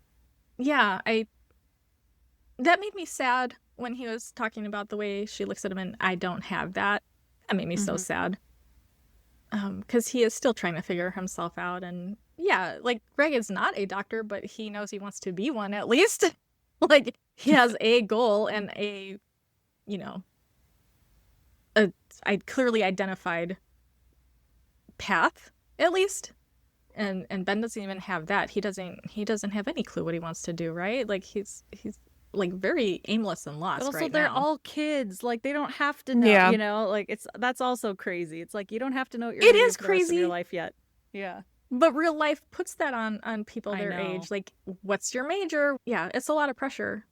Yeah, that made me sad when he was talking about the way she looks at him and I don't have that. That made me so sad. Because he is still trying to figure himself out. And yeah, like Greg is not a doctor, but he knows he wants to be one at least. Like he has a goal and a clearly identified path at least. And Ben doesn't even have that. He doesn't have any clue what he wants to do, right? Like he's like very aimless and lost. But also, right they're now. all kids. Like they don't have to know. Yeah. You know, like that's also crazy. It's like you don't have to know what you're It gonna is do for the rest of crazy. your life yet. Yeah. But real life puts that on people I their know. age. Like, what's your major? Yeah, it's a lot of pressure.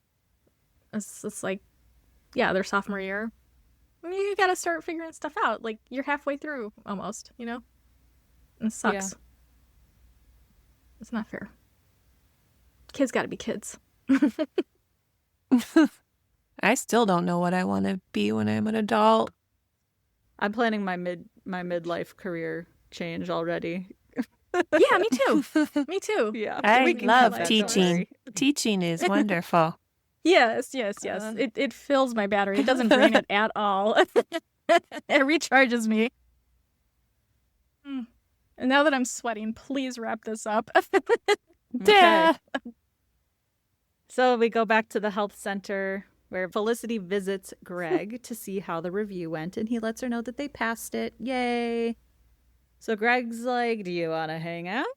It's like, yeah, their sophomore year. You gotta start figuring stuff out. Like, you're halfway through almost, you know? It sucks. Yeah. It's not fair. Kids gotta be kids. I still don't know what I want to be when I'm an adult. I'm planning my midlife career change already. Yeah, me too. Me too. Yeah. I we can love cut that, don't teaching. worry. Teaching is wonderful. Yes. It fills my battery. It doesn't drain it at all. It recharges me. And now that I'm sweating, please wrap this up. Yeah. So we go back to the health center where Felicity visits Greg to see how the review went, and he lets her know that they passed it. Yay. So Greg's like, do you want to hang out?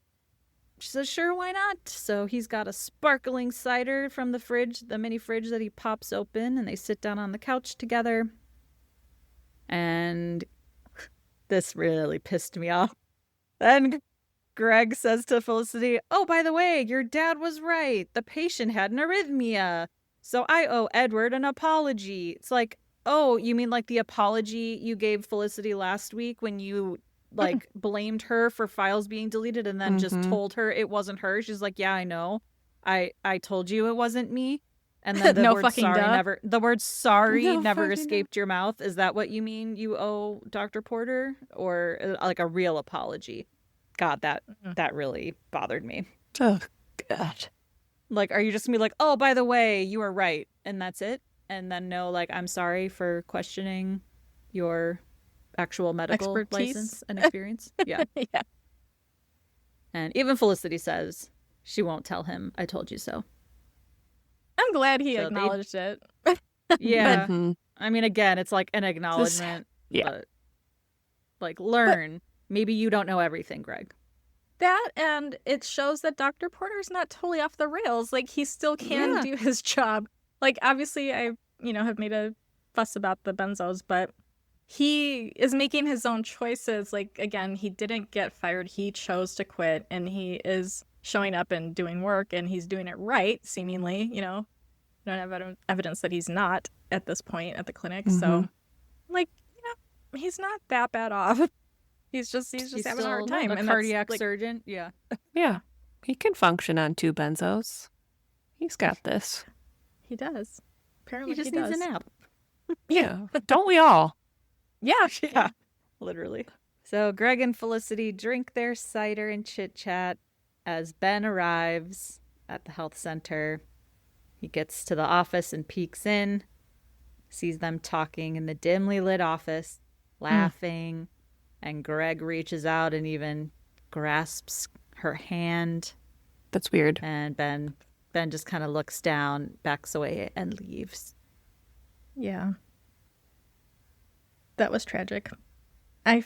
She says, sure, why not? So he's got a sparkling cider from the fridge, the mini fridge that he pops open, and they sit down on the couch together. And this really pissed me off. Then Greg says to Felicity, oh, by the way, your dad was right. The patient had an arrhythmia. So I owe Edward an apology. It's like, oh, you mean like the apology you gave Felicity last week when you like blamed her for files being deleted and then just told her it wasn't her? She's like, yeah, I know. I told you it wasn't me. And then the No word fucking sorry duh. never escaped your mouth. Is that what you mean you owe Dr. Porter? Or like a real apology? God, that really bothered me. Oh, God. Like, are you just gonna be like, oh, by the way, you were right, and that's it? And then no, like, I'm sorry for questioning your actual medical Expertise. license and experience? Yeah. Yeah. And even Felicity says she won't tell him, I told you so. I'm glad he So acknowledged it. Yeah. Mhm. I mean, again, it's like an acknowledgement. Yeah. But, like, learn. Maybe you don't know everything, Greg. That, and it shows that Dr. Porter's not totally off the rails. Like, he still can do his job. Like, obviously, I, have made a fuss about the benzos, but he is making his own choices. Like, again, he didn't get fired. He chose to quit, and he is showing up and doing work, and he's doing it right, seemingly, don't have evidence that he's not at this point at the clinic. So, like, he's not that bad off. He's just having a hard time. A and cardiac that's, like, surgeon. Yeah. Yeah. He can function on 2 benzos. He's got this. He does. Apparently, He just does. needs a nap. Yeah. Don't we all? Yeah. Yeah. Literally. So Greg and Felicity drink their cider and chit-chat as Ben arrives at the health center. He gets to the office and peeks in, sees them talking in the dimly lit office, laughing, and Greg reaches out and even grasps her hand. That's weird. And Ben Ben just kind of looks down, backs away, and leaves. Yeah. That was tragic. I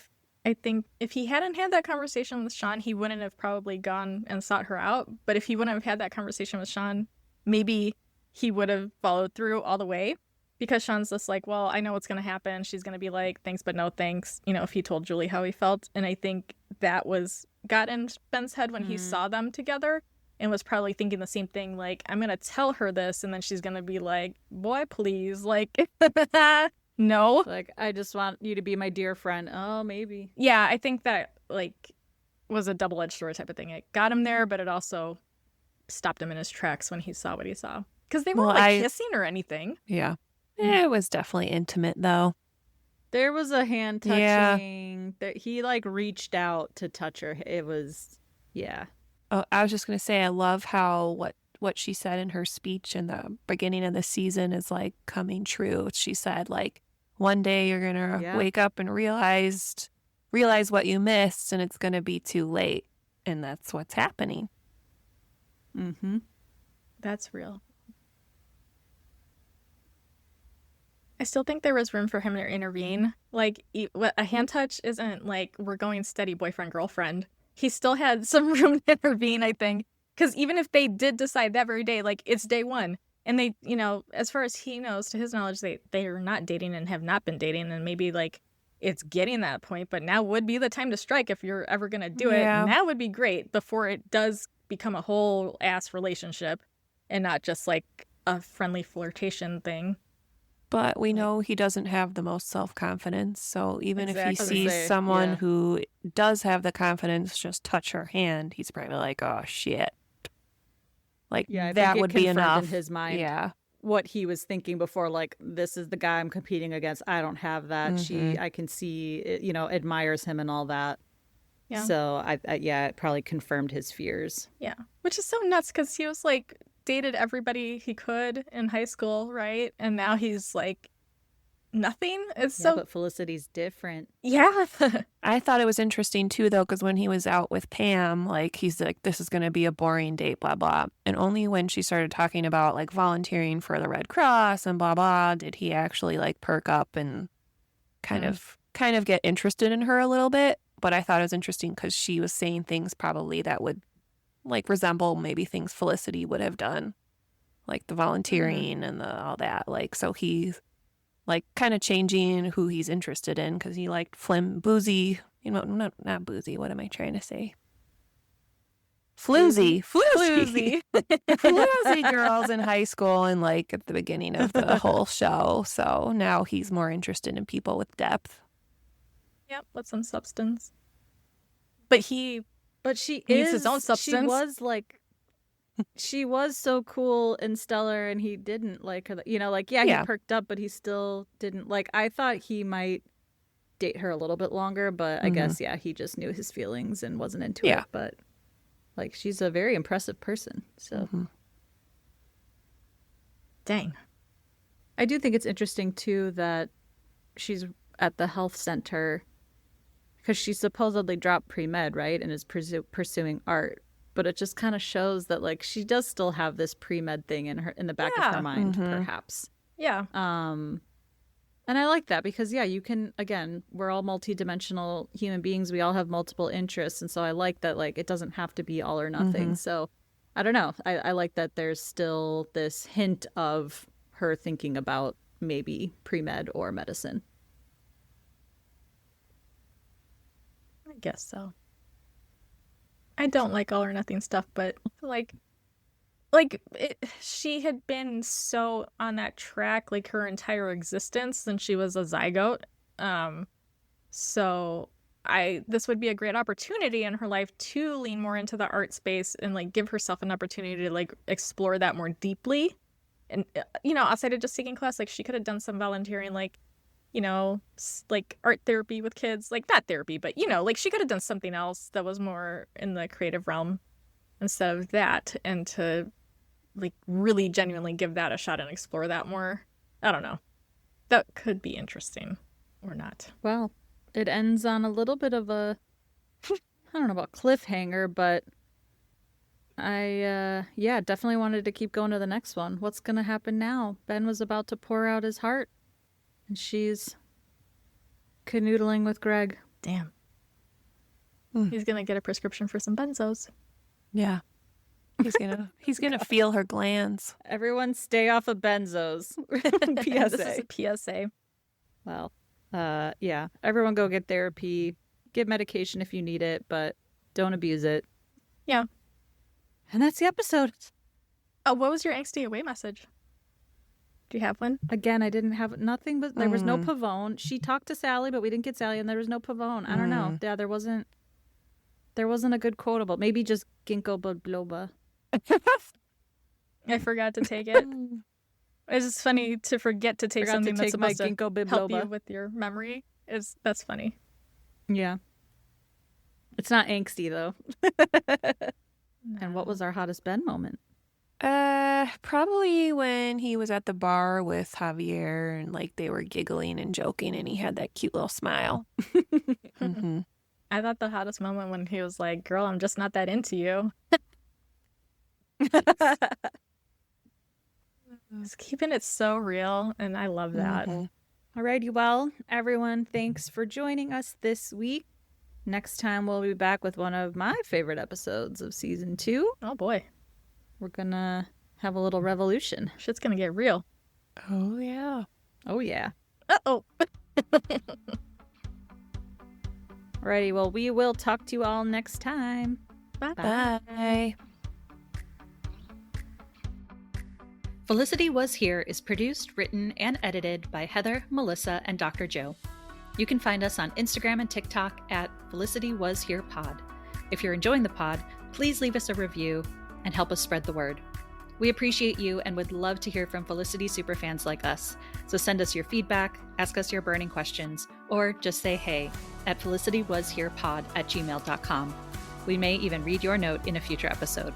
think if he hadn't had that conversation with Sean, he wouldn't have probably gone and sought her out. But if he wouldn't have had that conversation with Sean, maybe he would have followed through all the way. Because Sean's just like, well, I know what's going to happen. She's going to be like, thanks, but no thanks. You know, if he told Julie how he felt. And I think that got in Ben's head when he saw them together and was probably thinking the same thing. Like, I'm going to tell her this. And then she's going to be like, boy, please. Like, no. Like, I just want you to be my dear friend. Oh, maybe. Yeah, I think that, like, was a double-edged sword type of thing. It got him there, but it also stopped him in his tracks when he saw what he saw. Because they weren't, kissing or anything. Yeah. It was definitely intimate, though. There was a hand touching. Yeah. He, like, reached out to touch her. It was, yeah. Oh, I was just going to say, I love how what she said in her speech in the beginning of the season is, like, coming true. She said, like, one day you're going to wake up and realize what you missed, and it's going to be too late. And that's what's happening. Mm-hmm. That's real. I still think there was room for him to intervene. Like, a hand touch isn't like we're going steady boyfriend-girlfriend. He still had some room to intervene, I think. Because even if they did decide that very day, like, it's day one. And they, you know, as far as he knows, to his knowledge, they are not dating and have not been dating. And maybe, like, it's getting that point. But now would be the time to strike if you're ever going to do it. And that would be great before it does become a whole-ass relationship and not just, like, a friendly flirtation thing. But we know he doesn't have the most self-confidence. So even if he sees someone who does have the confidence just touch her hand, he's probably like, oh, shit. Like, that would be enough. In his mind, what he was thinking before, like, this is the guy I'm competing against. I don't have that. Mm-hmm. I can see, you know, admires him and all that. Yeah. So, it probably confirmed his fears. Yeah. Which is so nuts because he was, like, dated everybody he could in high school, right? And now he's like nothing. It's but Felicity's different. Yeah. I thought it was interesting too, though, because when he was out with Pam, like, he's like, this is going to be a boring date, blah blah. And only when she started talking about, like, volunteering for the Red Cross and blah blah did he actually, like, perk up and kind of get interested in her a little bit. But I thought it was interesting because she was saying things probably that would, like, resemble maybe things Felicity would have done, like the volunteering and all that. Like, so he's, like, kind of changing who he's interested in because he liked boozy, you know, not boozy. What am I trying to say? Floozy girls in high school and, like, at the beginning of the whole show. So now he's more interested in people with depth. Yep, with some substance. But she is his own substance. She was like, she was so cool and stellar, and he didn't like her. You know, like, he perked up, but he still didn't like. I thought he might date her a little bit longer, but I guess he just knew his feelings and wasn't into it. But, like, she's a very impressive person. So, dang, I do think it's interesting too that she's at the health center. Because she supposedly dropped pre-med, right? And is pursuing art. But it just kind of shows that, like, she does still have this pre-med thing in the back of her mind, perhaps. Yeah. And I like that because, you can, again, we're all multidimensional human beings. We all have multiple interests. And so I like that, like, it doesn't have to be all or nothing. So I don't know. I like that there's still this hint of her thinking about maybe pre-med or medicine. I guess so. I don't like all or nothing stuff, but she had been so on that track like her entire existence since she was a zygote. So this would be a great opportunity in her life to lean more into the art space and, like, give herself an opportunity to, like, explore that more deeply. And, you know, outside of just taking class, like, she could have done some volunteering, like, you know, like art therapy with kids, like, not therapy, but, you know, like, she could have done something else that was more in the creative realm instead of that, and to, like, really genuinely give that a shot and explore that more. I don't know. That could be interesting or not. Well, it ends on a little bit of a, I don't know about cliffhanger, but I definitely wanted to keep going to the next one. What's gonna happen now? Ben was about to pour out his heart, and she's canoodling with Greg. Damn. He's gonna get a prescription for some benzos. Yeah. He's gonna feel her glands. Everyone stay off of benzos. PSA. This is a PSA. Well, yeah. Everyone go get therapy. Get medication if you need it, but don't abuse it. Yeah. And that's the episode. Oh, what was your angsty away message? Do you have one? Again, I didn't have nothing, but there was no pavone. She talked to Sally, but we didn't get Sally, and there was no pavone. I don't know. Yeah, there wasn't a good quotable. Maybe just ginkgo bibloba. I forgot to take it. It's just funny to forget to take something that's supposed to help you with your memory. That's funny. Yeah. It's not angsty, though. And what was our hottest Ben moment? Probably when he was at the bar with Javier and like they were giggling and joking and he had that cute little smile. I thought the hottest moment when he was like, "Girl, I'm just not that into you." Just keeping it so real, and I love that. Alrighty, well, everyone, thanks for joining us this week. Next time we'll be back with one of my favorite episodes of season 2. Oh boy. We're gonna have a little revolution. Shit's gonna get real. Oh yeah. Oh yeah. Uh-oh. Alrighty, well, we will talk to you all next time. Bye. Bye. Felicity Was Here is produced, written, and edited by Heather, Melissa, and Dr. Joe. You can find us on Instagram and TikTok at Felicity Was Here Pod. If you're enjoying the pod, please leave us a review and help us spread the word. We appreciate you and would love to hear from Felicity superfans like us. So send us your feedback, ask us your burning questions, or just say hey at felicitywasherepod@gmail.com. We may even read your note in a future episode.